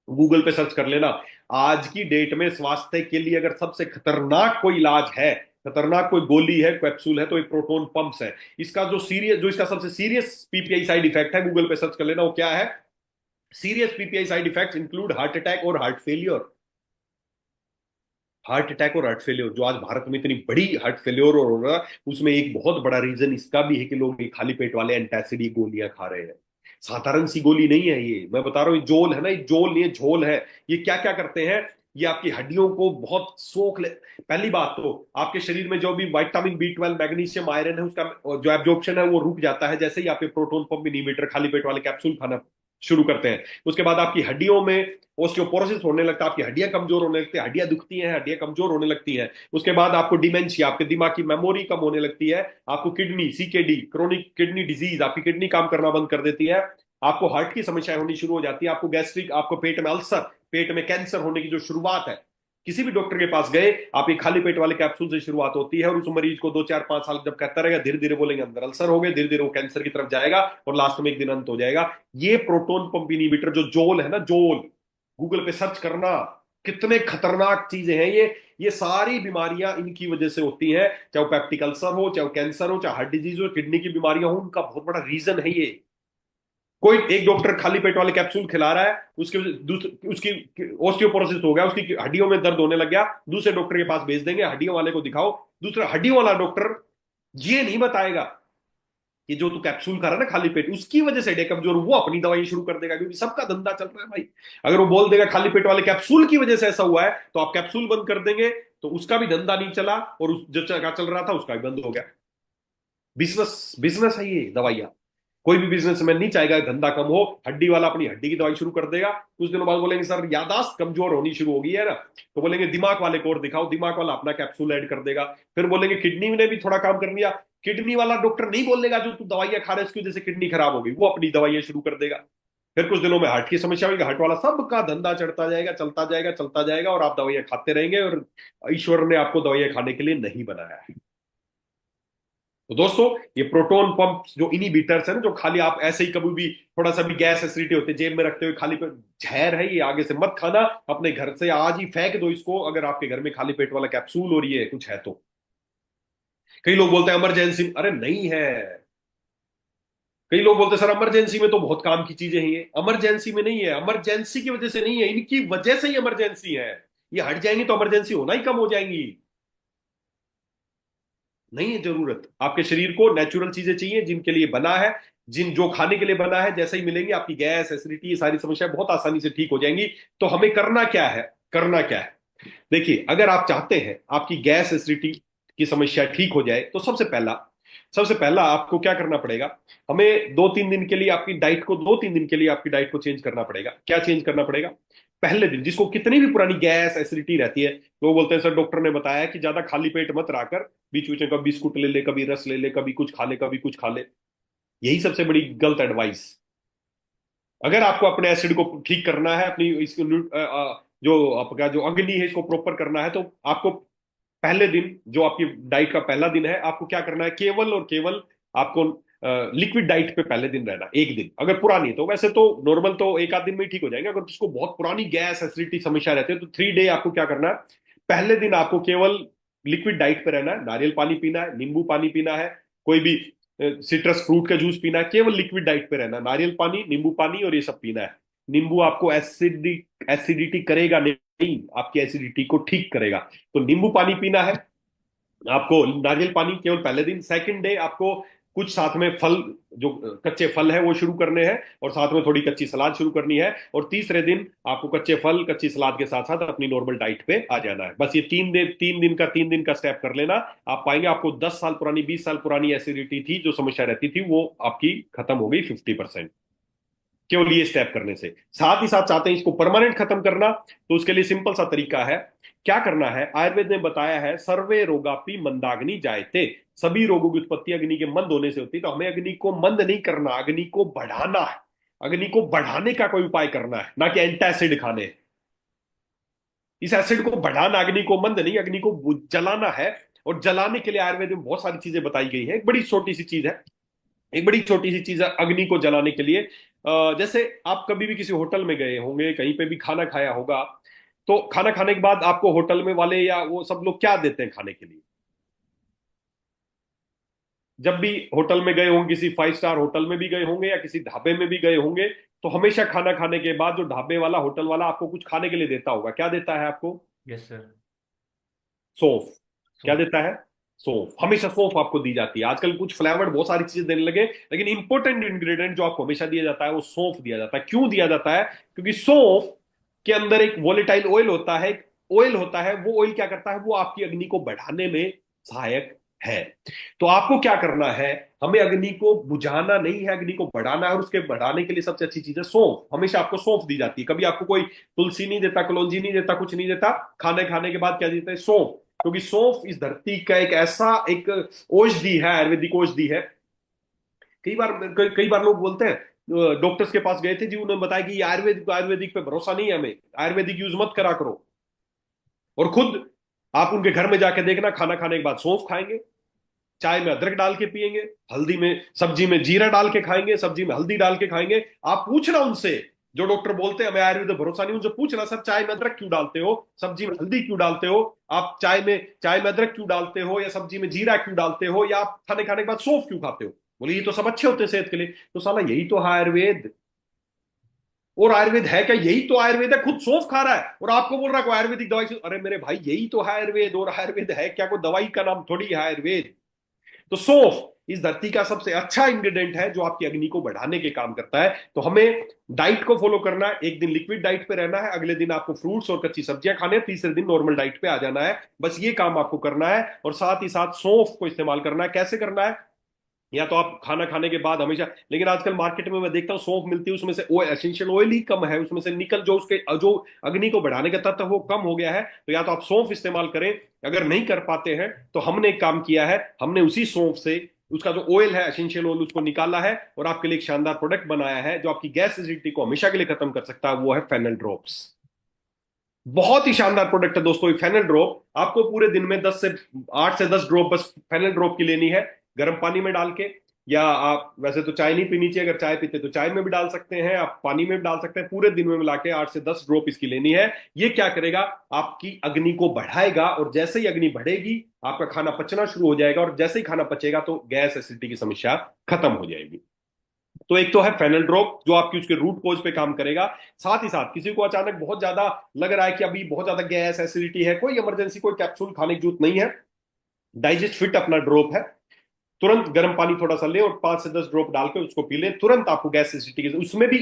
गूगल पे सर्च कर लेना। आज की डेट में स्वास्थ्य के लिए अगर सबसे खतरनाक कोई इलाज है, खतरनाक कोई गोली है, कैप्सूल है, तो एक प्रोटॉन पंप्स है। इसका जो इसका सबसे सीरियस पीपीआई साइड इफेक्ट है, गूगल पे सर्च कर लेना, वो क्या है? Serious PPI side effects include heart attack और हार्ट फेलियर। हार्ट अटैक और हार्ट फेलियर, जो आज भारत में इतनी बड़ी हार्ट फेलियर हो रहा है, उसमें एक बहुत बड़ा रीजन इसका भी है कि लोग ये खाली पेट वाले एंटासिड गोलियां खा रहे हैं। साधारण सी गोली नहीं है ये, मैं बता रहा हूँ, ये जोल है ना, ये जोल नहीं है, झोल है। ये क्या क्या करते हैं, ये आपकी हड्डियों को बहुत सोख ले। पहली बात तो आपके शरीर में जो भी विटामिन बी 12, मैग्नीशियम, आयरन है, उसका जो एब्जॉर्प्शन है वो रुक जाता है, जैसे ही आप प्रोटोन पंप इनहिबिटर खाली पेट वाले कैप्सूल खाना शुरू करते हैं। उसके बाद आपकी हड्डियों में ओस्टियोपोरोसिस होने लगता है, आपकी हड्डियां कमजोर होने लगती है, हड्डियां दुखती हैं, हड्डियां कमजोर होने लगती हैं। उसके बाद आपको डिमेंशिया, आपके दिमाग की मेमोरी कम होने लगती है। आपको kidney, CKD, chronic kidney disease, आपकी किडनी काम करना बंद कर देती है। आपको हार्ट की समस्याएं होनी शुरू हो जाती है, आपको गैस्ट्रिक, आपको पेट में अल्सर, पेट में कैंसर होने की जो शुरुआत है, किसी भी डॉक्टर के पास गए, आपकी खाली पेट वाले कैप्सूल से शुरुआत होती है, और उस मरीज को 2 4 5 साल जब कहता रहेगा, धीरे धीरे बोलेंगे अंदर अल्सर हो गए, धीरे धीरे वो कैंसर की तरफ जाएगा, और लास्ट में एक दिन अंत हो जाएगा। ये प्रोटोन पंप इनहिबिटर जो जोल है ना, जोल, गूगल पे सर्च करना, कितने खतरनाक चीजें हैं ये सारी बीमारियां इनकी वजह से होती हैं। चाहे वो पेप्टिक अल्सर हो, चाहे वो कैंसर हो, चाहे हार्ट डिजीज हो, किडनी की बीमारियां हो, उनका बहुत बड़ा रीजन है ये। कोई एक डॉक्टर खाली पेट वाले कैप्सूल खिला रहा है, उसकी ओस्टियोपोरोसिस हो गया, उसकी हड्डियों में दर्द होने लग गया, दूसरे डॉक्टर के पास भेज देंगे, हड्डियों वाले को दिखाओ। दूसरा हड्डियों वाला डॉक्टर ये नहीं बताएगा कि जो तू कैप्सूल खा रहा है ना खाली पेट, उसकी वजह से हेडेक कमजोर, वो अपनी दवाई शुरू कर देगा, क्योंकि सबका धंधा चल रहा है भाई। अगर वो बोल देगा खाली पेट वाले कैप्सूल की वजह से ऐसा हुआ है, तो आप कैप्सूल बंद कर देंगे, तो उसका भी धंधा नहीं चला, और जो चल रहा था उसका भी बंद हो गया। बिजनेस, बिजनेस है ये दवाइयां। कोई भी बिजनेसमैन नहीं चाहेगा धंधा कम हो। हड्डी वाला अपनी हड्डी की दवाई शुरू कर देगा, कुछ दिनों बाद बोलेंगे सर यादाश्त कमजोर होनी शुरू हो गई है ना, तो बोलेंगे दिमाग वाले को और दिखाओ, दिमाग वाला अपना कैप्सूल ऐड कर देगा। फिर बोलेंगे किडनी ने भी थोड़ा काम कर लिया, किडनी वाला डॉक्टर नहीं बोलेगा जो तू दवाइयां खा रहे उसकी वजह से किडनी खराब हो गई, वो अपनी दवाइयां शुरू कर देगा। फिर कुछ दिनों में हार्ट की समस्या होगी, हार्ट वाला सबका धंधा चढ़ता जाएगा, चलता जाएगा, चलता जाएगा, और आप दवाइयां खाते रहेंगे, और ईश्वर ने आपको दवाइयां खाने के लिए नहीं बनाया है। तो दोस्तों, ये प्रोटॉन पंप जो इनहिबिटर्स है ना, जो खाली आप ऐसे ही कभी भी थोड़ा सा भी गैस एसिडिटी होते जेब में रखते हुए खाली पेट, जहर है ये, आगे से मत खाना। अपने घर से आज ही फेंक दो इसको, अगर आपके घर में खाली पेट वाला कैप्सूल और ये कुछ है तो। कई लोग बोलते हैं इमरजेंसी, अरे नहीं है। कई लोग बोलते हैं सर इमरजेंसी में तो बहुत काम की चीजें हैं, ये इमरजेंसी में नहीं है, इमरजेंसी की वजह से नहीं है, इनकी वजह से ही इमरजेंसी है। ये हट जाएंगी तो इमरजेंसी होना ही कम हो जाएंगी। नहीं है जरूरत, आपके शरीर को नेचुरल चीजें चाहिए जिनके लिए बना है, जिन जो खाने के लिए बना है, जैसे ही मिलेंगे आपकी गैस एसिडिटी ये सारी समस्याएं बहुत आसानी से ठीक हो जाएंगी। तो हमें करना क्या है, करना क्या है? देखिए, अगर आप चाहते हैं आपकी गैस एसिडिटी की समस्या ठीक हो जाए, तो सबसे पहला आपको क्या करना पड़ेगा? हमें 2 3 दिन के लिए आपकी डाइट को 2 3 दिन के लिए आपकी डाइट को चेंज करना पड़ेगा। क्या चेंज करना पड़ेगा? पहले दिन, जिसको कितनी भी पुरानी गैस एसिडिटी रहती है, वो बोलते हैं सर डॉक्टर ने बताया कि ज्यादा खाली पेट मत रखकर बीच बीच में कभी बिस्कुट ले ले, कभी रस ले ले, कभी कुछ खा ले, कभी कुछ खा ले। यही सबसे बड़ी गलत एडवाइस। अगर आपको अपने एसिड को ठीक करना है, अपनी इसको जो आपका जो अग्नि है इसको प्रॉपर करना है, तो आपको पहले दिन, जो आपकी डाइट का पहला दिन है, आपको क्या करना है? केवल और केवल आपको लिक्विड डाइट पे पहले दिन रहना, एक दिन। अगर पुरानी है तो, वैसे तो नॉर्मल तो एक आध दिन में ही ठीक हो जाएंगे, अगर उसको बहुत पुरानी गैस एसिडिटी समस्या रहती है तो 3 डे आपको क्या करना है? पहले दिन आपको केवल लिक्विड डाइट पे रहना है, नारियल पानी पीना है, नींबू पानी पीना है, कोई भी सिट्रस फ्रूट का जूस पीना है, केवल लिक्विड डाइट पे रहना है, नारियल पानी, नींबू पानी और ये सब पीना है। नींबू आपको एसिडिटी करेगा नहीं, आपकी एसिडिटी को ठीक करेगा। तो नींबू पानी पीना है आपको, नारियल पानी केवल पहले दिन। सेकंड डे आपको कुछ साथ में फल, जो कच्चे फल है वो शुरू करने हैं, और साथ में थोड़ी कच्ची सलाद शुरू करनी है, और तीसरे दिन आपको कच्चे फल कच्ची सलाद के साथ साथ अपनी नॉर्मल डाइट पे आ जाना है। बस ये 3 दिन का स्टेप कर लेना, आप पाएंगे आपको 10 साल पुरानी 20 साल पुरानी एसिडिटी थी जो समस्या रहती थी वो आपकी खत्म हो गई 50%, केवल ये स्टेप करने से। साथ ही साथ चाहते हैं इसको परमानेंट खत्म करना, तो उसके लिए सिंपल सा तरीका है। क्या करना है, आयुर्वेद ने बताया है सर्वे रोगापि मंदाग्नि जायते, सभी रोगों की उत्पत्ति अग्नि के मंद होने से होती है। तो हमें अग्नि को मंद नहीं करना, अग्नि को बढ़ाना है। अग्नि को बढ़ाने का कोई उपाय करना है, ना कि एंटासिड खाने। इस एसिड को बढ़ाना, अग्नि को मंद नहीं, अग्नि को जलाना है। और जलाने के लिए आयुर्वेद में बहुत सारी चीजें बताई गई है। एक बड़ी छोटी सी चीज है, एक बड़ी छोटी सी चीज है अग्नि को जलाने के लिए। जैसे आप कभी भी किसी होटल में गए होंगे, कहीं पे भी खाना खाया होगा, तो खाना खाने के बाद आपको होटल में वाले या वो सब लोग क्या देते हैं खाने के लिए? जब भी होटल में गए होंगे, किसी 5 स्टार होटल में भी गए होंगे या किसी ढाबे में भी गए होंगे, तो हमेशा खाना खाने के बाद जो ढाबे वाला होटल वाला आपको कुछ खाने के लिए देता होगा, क्या देता है आपको? Yes sir. सौंफ। क्या सो देता है? सौंफ। हमेशा सौंफ आपको दी जाती है। आजकल कुछ फ्लेवर्ड बहुत सारी चीजें देने लगे, लेकिन इंपॉर्टेंट इंग्रेडिएंट जो आपको हमेशा दिया जाता है वो सौंफ दिया जाता है। क्यों दिया जाता है? क्योंकि सौंफ के अंदर एक वोलेटाइल ऑयल होता है, एक ऑयल होता है। वो ऑयल क्या करता है, वो आपकी अग्नि को बढ़ाने में सहायक है। तो आपको क्या करना है, हमें अग्नि को बुझाना नहीं है, अग्नि को बढ़ाना है। और उसके बढ़ाने के लिए सबसे अच्छी चीज है सौंफ। हमेशा आपको सौंफ दी जाती है, कभी आपको कोई तुलसी नहीं देता, कलौंजी नहीं देता, कुछ नहीं देता। खाने खाने के बाद क्या देता है? सौंफ। क्योंकि सौंफ इस धरती का एक ऐसा एक औषधि है, आयुर्वेदिक औषधि है। कई बार लोग बोलते हैं, डॉक्टर्स के पास गए थे जी, उन्होंने बताया कि ये आयुर्वेदिक पे भरोसा नहीं है, हमें आयुर्वेदिक यूज मत करा करो। और खुद आप उनके घर में जाके देखना, खाना खाने के बाद सौंफ खाएंगे, चाय में अदरक डाल के पिएंगे, हल्दी में सब्जी में जीरा डाल के खाएंगे, सब्जी में हल्दी डाल के खाएंगे। आप पूछना उनसे, जो डॉक्टर बोलते हैं हमें आयुर्वेद पे भरोसा नहीं, उनसे पूछना सर चाय में अदरक क्यों डालते हो, सब्जी में हल्दी क्यों डालते हो, आप चाय में अदरक क्यों डालते हो, या सब्जी में जीरा क्यों डालते हो, या आप खाने खाने के बाद सौंफ क्यों खाते हो? बोले ये तो सब अच्छे होते हैं सेहत के लिए। तो साला यही तो है आयुर्वेद। और आयुर्वेद है क्या? यही तो आयुर्वेद है। खुद सौंफ खा रहा है और आपको बोल रहा है कोई आयुर्वेदिक दवाई अरे मेरे भाई यही तो है आयुर्वेद। और आयुर्वेद है क्या? कोई दवाई का नाम थोड़ी है आयुर्वेद। तो सौंफ इस धरती का सबसे अच्छा इंग्रेडिएंट है जो आपकी अग्नि को बढ़ाने के काम करता है। तो हमें डाइट को फॉलो करना है। एक दिन लिक्विड डाइट पे रहना है, अगले दिन आपको फ्रूट्स और कच्ची सब्जियां खाने हैं, तीसरे दिन नॉर्मल डाइट पे आ जाना है। बस ये काम आपको करना है। और साथ ही साथ सौंफ को इस्तेमाल करना है। कैसे करना है? या तो आप खाना खाने के बाद हमेशा, लेकिन आजकल मार्केट में मैं देखता हूँ सौंफ मिलती है, उसमें से वो एसेंशियल ऑयल ही कम है, उसमें से निकल जो उसके जो अग्नि को बढ़ाने का तत्व वो कम हो गया है। तो या तो आप सौंफ इस्तेमाल करें। अगर नहीं कर पाते हैं तो हमने एक काम किया है, हमने उसी सौंफ से उसका जो ऑयल है एसेंशियल ऑयल उसको निकाला है और आपके लिए एक शानदार प्रोडक्ट बनाया है जो आपकी गैस एसिडिटी को हमेशा के लिए खत्म कर सकता है। वो है फेनल ड्रॉप्स। बहुत ही शानदार प्रोडक्ट है दोस्तों ये फेनल ड्रॉप। आपको पूरे दिन में 8 से 10 ड्रॉप बस फेनल ड्रॉप की लेनी है, गर्म पानी में डाल के। या आप वैसे तो चाय नहीं पीनी चाहिए, अगर चाय पीते तो चाय में भी डाल सकते हैं, आप पानी में भी डाल सकते हैं। पूरे दिन में मिला के 8 से 10 ड्रॉप इसकी लेनी है। ये क्या करेगा, आपकी अग्नि को बढ़ाएगा। और जैसे ही अग्नि बढ़ेगी आपका खाना पचना शुरू हो जाएगा, और जैसे ही खाना पचेगा तो गैस एसिडिटी की समस्या खत्म हो जाएगी। तो एक तो है फेनल ड्रॉप जो आपकी उसके रूट कोज पे काम करेगा। साथ ही साथ किसी को अचानक बहुत ज्यादा लग रहा है कि अभी बहुत ज्यादा गैस एसिडिटी है, कोई इमरजेंसी कोई कैप्सूल खाने की जरूरत नहीं है। डाइजेस्ट फिट अपना ड्रॉप है, तुरंत गर्म पानी थोड़ा सा ले और 5 से 10 ड्रॉप डाल के उसको पी ले, तुरंत आपको गैस एसिडिटी की।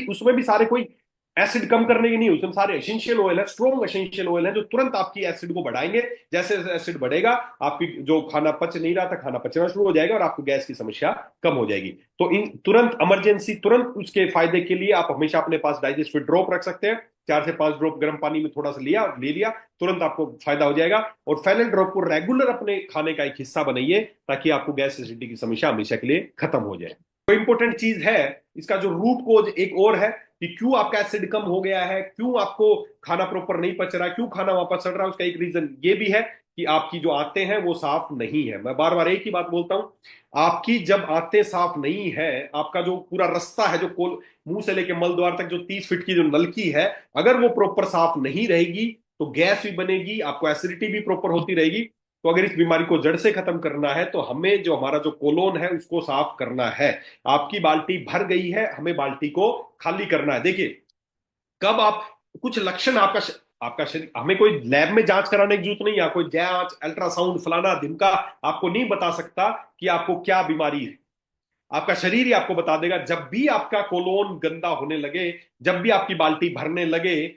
उसमें भी सारे कोई एसिड कम करने की नहीं, उसमें सारे एसेंशियल ऑयल है, स्ट्रॉन्ग एसेंशियल ऑयल है जो तुरंत आपकी एसिड को बढ़ाएंगे। जैसे एसिड बढ़ेगा आपकी जो खाना पच नहीं रहा था खाना पचना शुरू हो जाएगा और आपको गैस की समस्या कम हो जाएगी। तो इन तुरंत इमरजेंसी तुरंत उसके फायदे के लिए आप हमेशा अपने पास डाइजेस्ट फिट ड्रॉप रख सकते हैं। 4 से 5 ड्रॉप गर्म पानी में थोड़ा सा ले लिया, तुरंत आपको फायदा हो जाएगा। और फेनल ड्रॉप को रेगुलर अपने खाने का एक हिस्सा बनाइए ताकि आपको गैस एसिडिटी की समस्या हमेशा के लिए खत्म हो जाए। तो इंपॉर्टेंट चीज है इसका जो रूट कोज एक और है कि क्यों आपका एसिड कम हो गया है, क्यों आपको खाना प्रॉपर नहीं पच रहा, क्यों खाना वापस चढ़ रहा है। उसका एक रीजन ये भी है कि आपकी जो आंतें हैं वो साफ नहीं है। मैं बार बार एक ही बात बोलता हूं, आपकी जब आंतें साफ नहीं है, आपका जो पूरा रास्ता है जो कोल मुंह से लेके मल द्वार तक जो 30 फीट की जो नलकी है, अगर वो प्रॉपर साफ नहीं रहेगी तो गैस भी बनेगी, आपको एसिडिटी भी प्रॉपर होती रहेगी। तो अगर इस बीमारी को जड़ से खत्म करना है तो हमें जो हमारा जो कोलोन है उसको साफ करना है। आपकी बाल्टी भर गई है, हमें बाल्टी को खाली करना है। देखिए, कब आप कुछ लक्षण आपका शरीर, हमें कोई लैब में जांच कराने की जरूरत नहीं है, कोई जांच अल्ट्रासाउंड फलाना ढिमका आपको नहीं बता सकता कि आपको क्या बीमारी है। आपका शरीर ही आपको बता देगा। जब भी आपका कोलोन गंदा होने लगे, जब भी आपकी बाल्टी भरने लगे,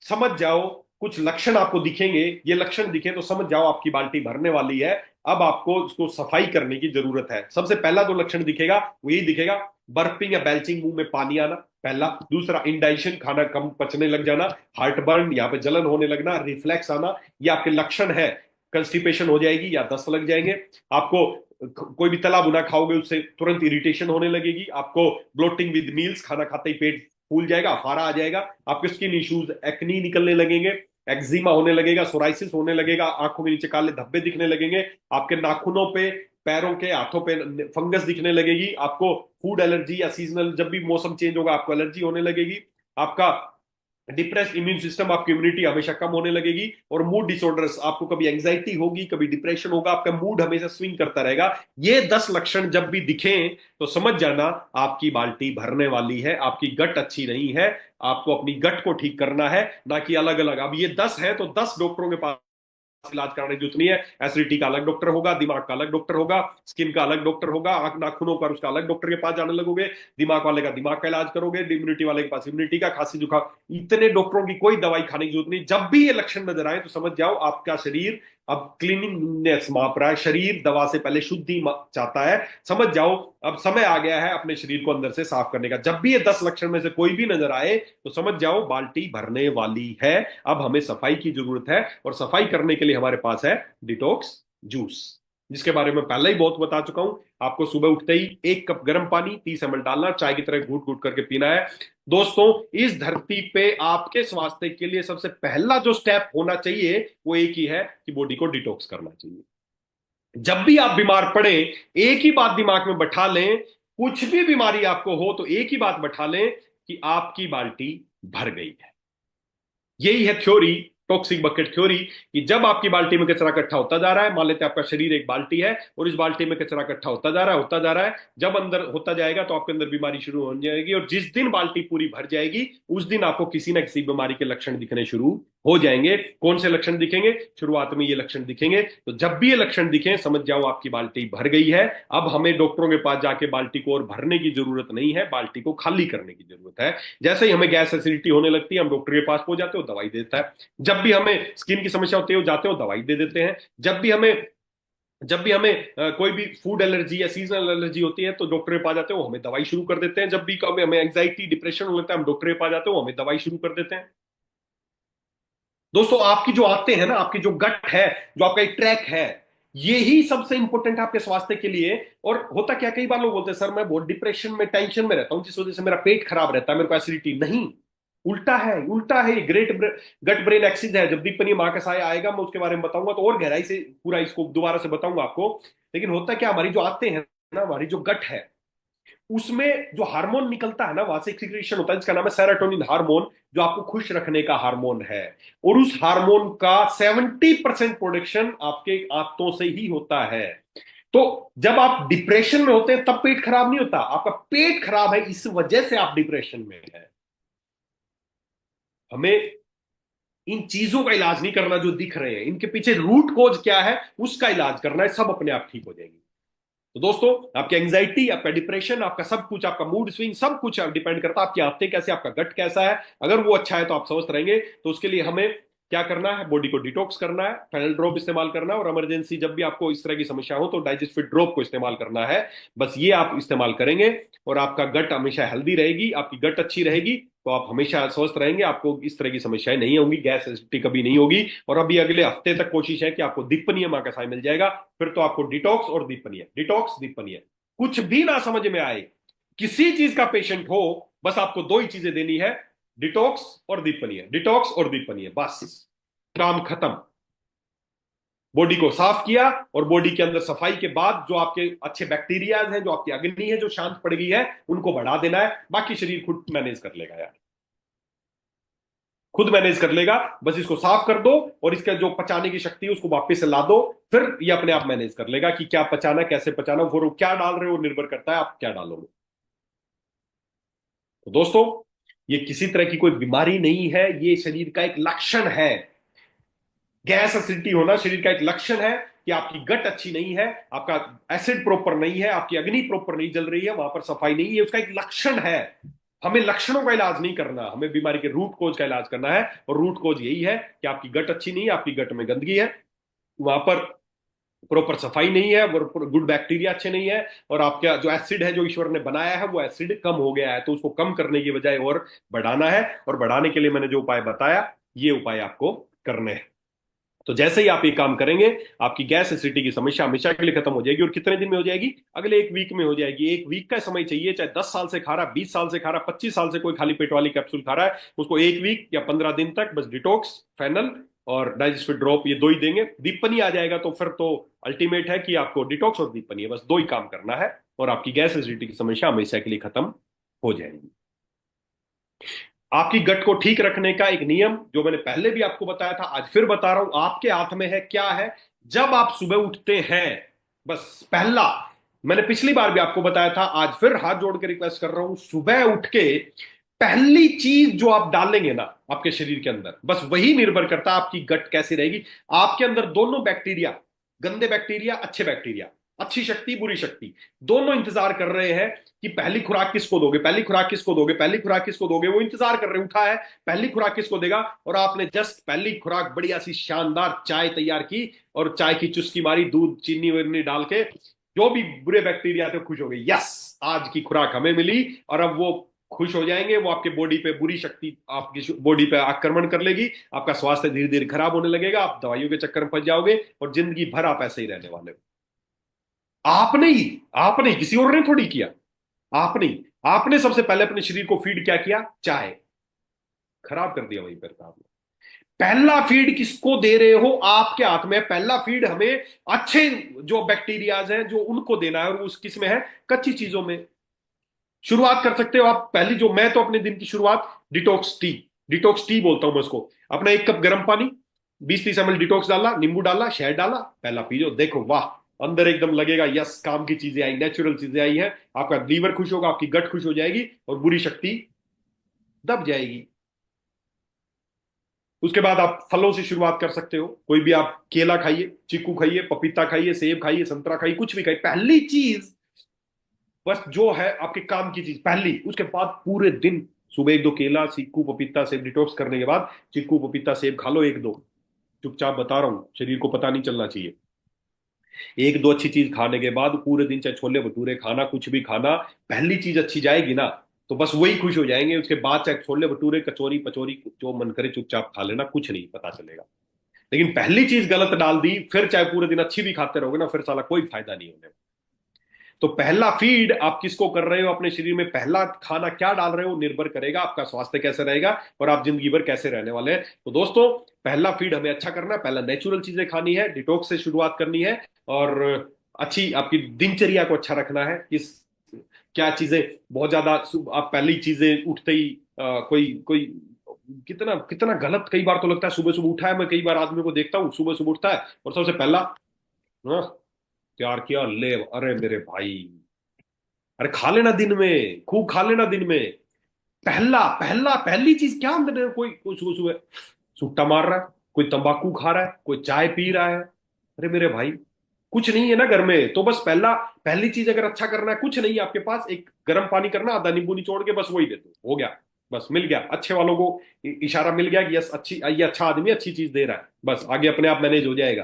समझ जाओ कुछ लक्षण आपको दिखेंगे। ये लक्षण दिखे तो समझ जाओ आपकी बाल्टी भरने वाली है। अब आपको उसको सफाई करने की जरूरत है। सबसे पहला जो लक्षण दिखेगा वो यही दिखेगा, बर्पिंग या बेल्चिंग, मुंह में पानी आना पहला। दूसरा, इंडाइजेशन, खाना कम पचने लग जाना, हार्ट बर्न, यहाँ पे जलन होने लगना, रिफ्लेक्स आना, ये आपके लक्षण है। कंस्टिपेशन हो जाएगी या दस्त लग जाएंगे आपको। कोई भी तला भुना खाओगे उससे तुरंत इरिटेशन होने लगेगी आपको। ब्लोटिंग विद मील्स, खाना खाते ही पेट फूल जाएगा, फारा आ जाएगा आपके। स्किन इश्यूज, एक्नी निकलने लगेंगे, एक्जिमा होने लगेगा, सोराइसिस होने लगेगा, आंखों के नीचे काले धब्बे दिखने लगेंगे, आपके नाखूनों पे, पैरों के, हाथों पे फंगस दिखने लगेगी आपको। फूड एलर्जी या सीजनल, जब भी मौसम चेंज होगा आपको एलर्जी होने लगेगी। आपका डिप्रेस इम्यून सिस्टम, आपकी इम्यूनिटी हमेशा कम होने लगेगी। और मूड डिसऑर्डर्स, आपको कभी एंग्जाइटी होगी, कभी डिप्रेशन होगा, आपका मूड हमेशा स्विंग करता रहेगा। ये 10 लक्षण जब भी दिखें तो समझ जाना आपकी बाल्टी भरने वाली है, आपकी गट अच्छी नहीं है। आपको अपनी गट को ठीक करना है, ना कि अलग अलग। अब ये 10 है तो 10 डॉक्टरों के पास इलाज कराने की जरूरत नहीं है। एसिडिटी का अलग डॉक्टर होगा, दिमाग का अलग डॉक्टर होगा, स्किन का अलग डॉक्टर होगा, आंख नाखूनों का उसका अलग डॉक्टर के पास जाने लगोगे। दिमाग वाले का दिमाग का इलाज करोगे, इम्यूनिटी वाले के पास इम्यूनिटी का, खांसी जुकाम। इतने डॉक्टरों की कोई दवाई खाने की जरूरत नहीं। जब भी ये लक्षण नजर आए तो समझ जाओ आपका शरीर अब क्लीनिंगनेस माप रहा है। शरीर दवा से पहले शुद्धि चाहता है। समझ जाओ अब समय आ गया है अपने शरीर को अंदर से साफ करने का। जब भी ये 10 लक्षण में से कोई भी नजर आए तो समझ जाओ बाल्टी भरने वाली है। अब हमें सफाई की जरूरत है, और सफाई करने के लिए हमारे पास है डिटॉक्स जूस, जिसके बारे में पहले ही बहुत बता चुका हूं। आपको सुबह उठते ही 1 कप गर्म पानी 30 ml डालना, चाय की तरह घूट घूट करके पीना है। दोस्तों, इस धरती पे आपके स्वास्थ्य के लिए सबसे पहला जो स्टेप होना चाहिए वो एक ही है कि बॉडी को डिटॉक्स करना चाहिए। जब भी आप बीमार पड़े, एक ही बात दिमाग में बैठा लें, कुछ भी बीमारी आपको हो तो एक ही बात बैठा लें कि आपकी बाल्टी भर गई है। यही है थ्योरी, टॉक्सिक बकेट थ्योरी, कि जब आपकी बाल्टी में कचरा इकट्ठा होता जा रहा है, मान लेते हैं आपका शरीर एक बाल्टी है और इस बाल्टी में कचरा इकट्ठा होता जा रहा है, होता जा रहा है, जब अंदर होता जाएगा तो आपके अंदर बीमारी शुरू हो जाएगी। और जिस दिन बाल्टी पूरी भर जाएगी उस दिन आपको किसी ना किसी बीमारी के लक्षण दिखने शुरू हो जाएंगे। कौन से लक्षण दिखेंगे? शुरुआत में ये लक्षण दिखेंगे। तो जब भी ये लक्षण दिखे समझ जाओ आपकी बाल्टी भर गई है। अब हमें डॉक्टरों के पास जाके बाल्टी को और भरने की जरूरत नहीं है, बाल्टी को खाली करने की जरूरत है। जैसे ही हमें गैस एसिडिटी होने लगती है हम डॉक्टर के पास पहुंच जाते हो, दवाई देता है। जब भी हमें स्किन की समस्या होती है वो जाते हो, दवाई दे देते हैं। जब भी हमें कोई भी फूड एलर्जी या सीजनल एलर्जी होती है तो डॉक्टर के पास जाते हो, वो हमें दवाई शुरू कर देते हैं। जब भी कभी हमें एंग्जाइटी डिप्रेशन हो लेता है हम डॉक्टर के पास जाते हो, वो हमें दवाई शुरू कर देते हैं। दोस्तों, आपकी जो आते हैं ना, आपकी जो गट है, जो आपका एक ट्रैक है, यही सबसे इंपॉर्टेंट है आपके स्वास्थ्य के लिए। और होता क्या, कई बार लोग बोलते हैं सर मैं बहुत डिप्रेशन में, टेंशन में रहता हूं जिस वजह से मेरा पेट खराब रहता है, मेरे को एसिडिटी नहीं। उल्टा है, उल्टा है। ग्रेट गट ब्रेन एक्सिस है। जब दीपन ये महाकस आएगा मैं उसके बारे में बताऊंगा तो और गहराई से पूरा इसको दोबारा से बताऊंगा आपको। लेकिन होता क्या, हमारी जो आते हैं ना, हमारी जो गट है उसमें जो हार्मोन निकलता है ना, वहां से एक सिक्रीशन होता है जिसका नाम है सेरोटोनिन हार्मोन, जो आपको खुश रखने का हार्मोन है। और उस हार्मोन का 70% प्रोडक्शन आपके आंतों से ही होता है। तो जब आप डिप्रेशन में होते हैं तब पेट खराब नहीं होता, आपका पेट खराब है इस वजह से आप डिप्रेशन में है। हमें इन चीजों का इलाज नहीं करना जो दिख रहे हैं, इनके पीछे रूट कोज क्या है उसका इलाज करना है, सब अपने आप ठीक हो जाएगी। तो दोस्तों, आपकी एंग्जाइटी, आपका डिप्रेशन, आपका सब कुछ, आपका मूड स्विंग, सब कुछ डिपेंड करता है आपकी आदतें कैसे, आपका गट कैसा है। अगर वो अच्छा है तो आप स्वस्थ रहेंगे। तो उसके लिए हमें क्या करना है, बॉडी को डिटॉक्स करना है, फेनल ड्रॉप इस्तेमाल करना है, और इमरजेंसी जब भी आपको इस तरह की समस्या हो तो डाइजेस्ट ड्रॉप को इस्तेमाल करना है। बस ये आप इस्तेमाल करेंगे और आपका गट हमेशा हेल्दी रहेगी, आपकी गट अच्छी रहेगी तो आप हमेशा स्वस्थ रहेंगे। आपको इस तरह की समस्याएं नहीं होंगी, गैस एसिडिटी कभी नहीं होगी। और अभी अगले हफ्ते तक कोशिश है कि आपको दीपनीय माँ का साय मिल जाएगा। फिर तो आपको डिटॉक्स और दीपनीय, डिटॉक्स दीपनीय, कुछ भी ना समझ में आए, किसी चीज का पेशेंट हो, बस आपको दो ही चीजें देनी है, डिटॉक्स और दीपनीय, डिटॉक्स और दीपनीय, बस काम खत्म। बॉडी को साफ किया और बॉडी के अंदर सफाई के बाद जो आपके अच्छे बैक्टीरियाज हैं, जो आपकी अग्नि है जो शांत पड़ गई है, उनको बढ़ा देना है। बाकी शरीर खुद मैनेज कर लेगा यार, खुद मैनेज कर लेगा। बस इसको साफ कर दो और इसका जो पचाने की शक्ति है उसको वापस से ला दो, फिर ये अपने आप मैनेज कर लेगा कि क्या पचाना, कैसे पचाना। फिर क्या डाल रहे हो निर्भर करता है आप क्या डालोगे। तो दोस्तों, ये किसी तरह की कोई बीमारी नहीं है, ये शरीर का एक लक्षण है। गैस एसिडिटी होना शरीर का एक लक्षण है। कि आपकी गट अच्छी नहीं है, आपका एसिड प्रॉपर नहीं है, आपकी अग्नि प्रॉपर नहीं जल रही है, वहां पर सफाई नहीं है, उसका एक लक्षण है। हमें लक्षणों का इलाज नहीं करना, हमें बीमारी के रूट कोज का इलाज करना है। और रूट कोज यही है कि आपकी गट अच्छी नहीं है, आपकी गट में गंदगी है, वहां पर प्रॉपर सफाई नहीं है, गुड बैक्टीरिया अच्छे नहीं है, और आपका जो एसिड है जो ईश्वर ने बनाया है वो एसिड कम हो गया है, तो उसको कम करने की बजाय और बढ़ाना है। और बढ़ाने के लिए मैंने जो उपाय बताया, ये उपाय आपको करने हैं। तो जैसे ही आप ये काम करेंगे, आपकी गैस एसिडिटी की समस्या हमेशा के लिए खत्म हो जाएगी। और कितने दिन में हो जाएगी? अगले एक वीक में हो जाएगी। एक वीक का समय चाहिए, चाहे 10 साल से खा रहा, 20 साल से खा रहा, 25 साल से कोई खाली पेट वाली कैप्सूल खा रहा है, उसको एक वीक या 15 दिन तक बस डिटॉक्स, फेनल और डाइजेस्टिव ड्रॉप, ये दो ही देंगे। दीपनी आ जाएगा तो फिर तो अल्टीमेट है कि आपको डिटॉक्स और दीपनी है, बस दो ही काम करना है, और आपकी गैस एसिडिटी की समस्या हमेशा के लिए खत्म हो जाएगी। आपकी गट को ठीक रखने का एक नियम जो मैंने पहले भी आपको बताया था, आज फिर बता रहा हूं, आपके हाथ में है। क्या है? जब आप सुबह उठते हैं, बस पहला, मैंने पिछली बार भी आपको बताया था, आज फिर हाथ जोड़ के रिक्वेस्ट कर रहा हूं, सुबह उठ के पहली चीज जो आप डालेंगे ना आपके शरीर के अंदर, बस वही निर्भर करता है आपकी गट कैसी रहेगी। आपके अंदर दोनों बैक्टीरिया, गंदे बैक्टीरिया, अच्छे बैक्टीरिया, अच्छी शक्ति, बुरी शक्ति, दोनों इंतजार कर रहे हैं कि पहली खुराक किसको दोगे, पहली खुराक किसको दोगे, पहली खुराक किसको दोगे। वो इंतजार कर रहे हैं, उठा है, पहली खुराक किसको देगा। और आपने जस्ट पहली खुराक बढ़िया सी शानदार चाय तैयार की, और चाय की चुस्की मारी, दूध चीनी वीनी डाल के, जो भी बुरे बैक्टीरिया थे खुश हो गए, यस आज की खुराक हमें मिली। और अब वो खुश हो जाएंगे, वो आपके बॉडी पे, बुरी शक्ति आपकी बॉडी पे आक्रमण कर लेगी, आपका स्वास्थ्य धीरे धीरे खराब होने लगेगा, आप दवाइयों के चक्कर में फंस जाओगे, और जिंदगी भर आप ऐसे ही रहने वाले हो। आपने ही, किसी और ने थोड़ी किया, आपने ही। आपने सबसे पहले अपने शरीर को फीड क्या किया? चाय। खराब कर दिया वहीं पर काम। पहला फीड किसको दे रहे हो? आपके हाथ में। पहला फीड हमें अच्छे जो बैक्टीरियाज हैं जो उनको देना है, और उस किस में है? कच्ची चीजों में। शुरुआत कर सकते हो आप पहली, जो मैं तो अपने दिन की शुरुआत डिटॉक्स टी, डिटॉक्स टी बोलता हूं मैं उसको। अपना 1 कप गर्म पानी, 20-30 ml डिटॉक्स डाला, नींबू डाला, शहद डाला, पहला पी लो, देखो वाह, अंदर एकदम लगेगा यस काम की चीजें आई, नेचुरल चीजें आई है। आपका लीवर खुश होगा, आपकी गट खुश हो जाएगी, और बुरी शक्ति दब जाएगी। उसके बाद आप फलों से शुरुआत कर सकते हो, कोई भी आप केला खाइए, चीकू खाइए, पपीता खाइए, सेब खाइए, संतरा खाइए, कुछ भी खाइए, पहली चीज बस जो है आपके काम की चीज पहली। उसके बाद पूरे दिन सुबह 1-2 केला, चीकू, पपीता, सेब डिटॉक्स करने के बाद चीकू, पपीता, सेब खा लो 1-2, चुपचाप बता रहा हूं, शरीर को पता नहीं चलना चाहिए। 1-2 अच्छी चीज खाने के बाद पूरे दिन चाहे छोले भटूरे खाना, कुछ भी खाना, पहली चीज अच्छी जाएगी ना तो बस वही खुश हो जाएंगे। उसके बाद चाहे छोले भटूरे, कचौरी पचौरी, जो मन करे चुपचाप खा लेना, कुछ नहीं पता चलेगा। लेकिन पहली चीज गलत डाल दी, फिर चाहे पूरे दिन अच्छी भी खाते रहोगे ना, फिर साला कोई फायदा नहीं होने। तो पहला फीड आप किसको कर रहे हो अपने शरीर में, पहला खाना क्या डाल रहे हो, निर्भर करेगा आपका स्वास्थ्य कैसे रहेगा और आप जिंदगी भर कैसे रहने वाले हैं। तो दोस्तों, पहला फीड हमें अच्छा करना है, पहला नेचुरल चीजें खानी है, डिटॉक्स से शुरुआत करनी है, और अच्छी आपकी दिनचर्या को अच्छा रखना है। किस क्या चीजें बहुत ज्यादा आप पहली चीजें उठते ही कोई कोई कितना कितना गलत कई बार तो लगता है। सुबह सुबह उठा है, मैं कई बार आदमी को देखता हूँ सुबह सुबह उठता है और सबसे पहला हाँ, तैयार किया ले, अरे मेरे भाई, अरे खा लेना दिन में, खूब खा लेना दिन में। पहला पहला पहली चीज क्या अंदर है? कोई कोई सुबह सुबह सुट्टा मार रहा है, कोई तंबाकू खा रहा है, कोई चाय पी रहा है। अरे मेरे भाई, कुछ नहीं है ना घर में, तो बस पहली चीज अगर अच्छा करना है, कुछ नहीं है आपके पास, एक गर्म पानी करना, आधा नींबू निचोड़ के बस वही दे दो, हो गया। बस मिल गया, अच्छे वालों को इशारा मिल गया कि यस अच्छी, ये अच्छा आदमी अच्छी चीज दे रहा है, बस आगे अपने आप मैनेज हो जाएगा।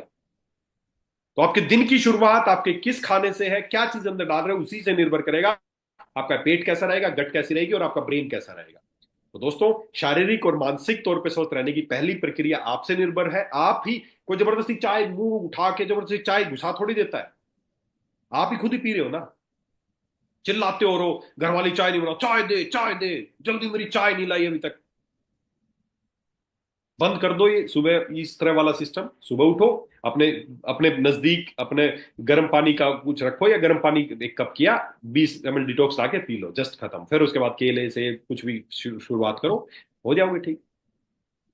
तो आपके दिन की शुरुआत आपके किस खाने से है, क्या चीज अंदर डाल रहे हो, उसी से निर्भर करेगा आपका पेट कैसा रहेगा, गट कैसी रहेगी, और आपका ब्रेन कैसा रहेगा। तो दोस्तों, शारीरिक और मानसिक तौर पे स्वस्थ रहने की पहली प्रक्रिया आपसे निर्भर है। आप ही, कोई जबरदस्ती चाय मुंह उठा के जबरदस्ती चाय घुसा थोड़ी देता है, आप ही खुद ही पी रहे हो ना। चिल्लाते हो रो, घर वाली चाय नहीं बनाओ, चाय दे, जल्दी मेरी चाय नहीं लाई अभी तक। बंद कर दो ये सुबह इस तरह वाला सिस्टम। सुबह उठो, अपने अपने नजदीक अपने गर्म पानी का कुछ रखो, या गर्म पानी 1 कप किया, 20 ml डिटॉक्स लाके पी लो, जस्ट खत्म। फिर उसके बाद केले से कुछ भी शुरुआत करो, हो जाओगे ठीक।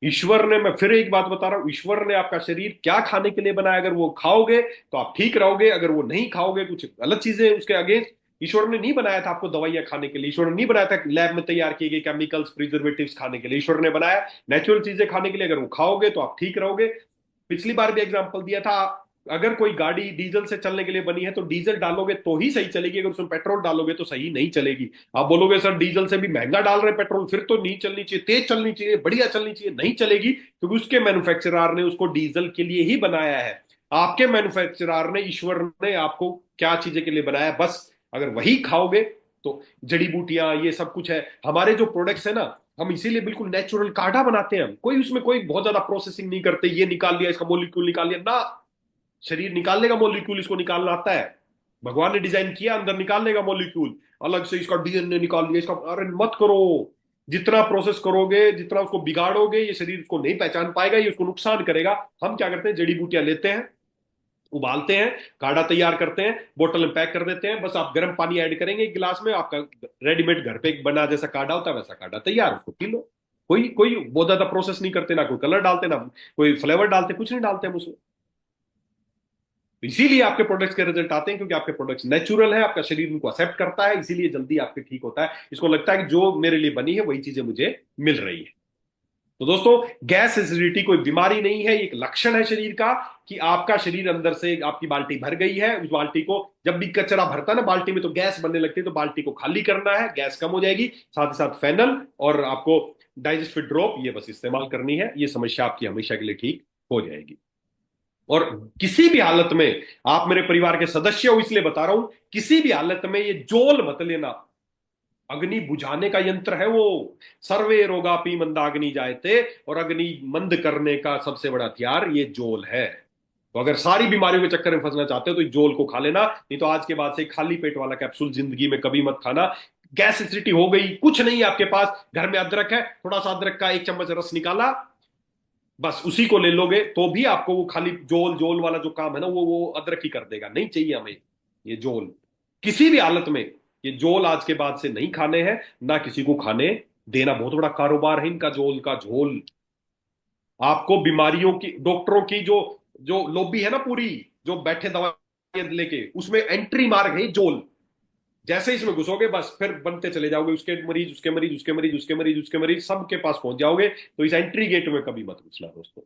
ईश्वर ने, मैं फिर एक बात बता रहा हूं, ईश्वर ने आपका शरीर क्या खाने के लिए बनाया, अगर वो खाओगे तो आप ठीक रहोगे, अगर वो नहीं खाओगे, कुछ गलत चीजें उसके अगेंस्ट, ईश्वर ने नहीं बनाया था आपको दवाइयां खाने के लिए, ईश्वर ने नहीं बनाया था लैब में तैयार किए गए केमिकल्स, प्रिजर्वेटिव्स खाने के लिए। ईश्वर ने बनाया नेचुरल चीजें खाने के लिए, अगर वो खाओगे तो आप ठीक रहोगे। पिछली बार भी एग्जाम्पल दिया था, अगर कोई गाड़ी डीजल से चलने के लिए बनी है तो डीजल डालोगे तो ही सही चलेगी, अगर उसमें पेट्रोल डालोगे तो सही नहीं चलेगी। आप बोलोगे सर डीजल से भी महंगा डाल रहे हैं पेट्रोल, फिर तो नहीं चलनी चाहिए, तेज चलनी चाहिए, बढ़िया चलनी चाहिए, नहीं चलेगी, क्योंकि उसके मैन्युफैक्चरर ने उसको डीजल के लिए ही बनाया है। आपके मैन्युफैक्चरर ने, ईश्वर ने आपको क्या चीजें के लिए बनाया है, बस अगर वही खाओगे तो। जड़ी बूटियां ये सब कुछ है, हमारे जो प्रोडक्ट्स है ना, हम इसीलिए बिल्कुल नेचुरल काढ़ा बनाते हैं, हम कोई उसमें कोई बहुत ज्यादा प्रोसेसिंग नहीं करते, ये निकाल लिया इसका मोलिक्यूल निकाल लिया ना। शरीर निकालने का मॉलिक्यूल, इसको निकालना आता है, भगवान ने डिजाइन किया अंदर निकालने का मॉलिक्यूल, अलग से इसका डीएनए निकाल लिया इसका, अरे मत करो। जितना प्रोसेस करोगे, जितना उसको बिगाड़ोगे, ये शरीर उसको नहीं पहचान पाएगा, ये उसको नुकसान करेगा। हम क्या करते हैं, जड़ी बूटियां लेते हैं, उबालते हैं, काढ़ा तैयार करते हैं, बोतल में पैक कर देते हैं, बस आप गर्म पानी ऐड करेंगे एक गिलास में, आपका रेडीमेड घर पे बना जैसा काढ़ा होता है वैसा काढ़ा तैयार, उसको पी लो। कोई कोई बहुत ज्यादा प्रोसेस नहीं करते, ना कोई कलर डालते, ना कोई फ्लेवर डालते, कुछ नहीं डालते हम उसमें। इसीलिए आपके प्रोडक्ट्स के रिजल्ट आते हैं, क्योंकि आपके प्रोडक्ट्स नेचुरल है, आपका शरीर उनको एक्सेप्ट करता है, इसीलिए जल्दी आपके ठीक होता है, इसको लगता है कि जो मेरे लिए बनी है वही चीजें मुझे मिल रही है। तो दोस्तों, गैस एसिडिटी कोई बीमारी नहीं है, एक लक्षण है शरीर का, कि आपका शरीर अंदर से, आपकी बाल्टी भर गई है, उस बाल्टी को, जब भी कचरा भरता है ना बाल्टी में तो गैस बनने लगती है, तो बाल्टी को खाली करना है, गैस कम हो जाएगी, साथ ही साथ फेनल और आपको डाइजेस्टिव ड्रॉप ये बस इस्तेमाल करनी है, ये समस्या आपकी हमेशा के लिए ठीक हो जाएगी। और किसी भी हालत में, आप मेरे परिवार के सदस्य हो इसलिए बता रहा हूं, किसी भी हालत में ये जोल मत लेना, अग्नि बुझाने का यंत्र है वो। सर्वे रोगापि मंदाग्नि जायते, और अग्नि मंद करने का सबसे बड़ा हथियार ये जोल है। तो अगर सारी बीमारियों के चक्कर में फंसना चाहते हो तो इस जोल को खा लेना, नहीं तो आज के बाद से खाली पेट वाला कैप्सूल जिंदगी में कभी मत खाना। गैस एसिडिटी हो गई, कुछ नहीं है आपके पास, घर में अदरक है, थोड़ा सा अदरक का एक चम्मच रस निकाला, बस उसी को ले लोगे तो भी आपको वो खाली जोल जोल वाला जो काम है ना, वो अदरक ही कर देगा, नहीं चाहिए हमें ये जोल किसी भी हालत में। ये जोल आज के बाद से नहीं खाने हैं, ना किसी को खाने देना, बहुत बड़ा कारोबार है इनका जोल का झोल। आपको बीमारियों की, डॉक्टरों की जो जो लॉबी है ना पूरी, जो बैठे दवाई लेके, उसमें एंट्री मार्ग है जोल। जैसे इसमें घुसोगे बस फिर बनते चले जाओगे, उसके मरीज, उसके मरीज, उसके मरीज, उसके मरीज, उसके मरीज, सबके पास पहुंच जाओगे। तो इस एंट्री गेट में कभी मत घुसना दोस्तों।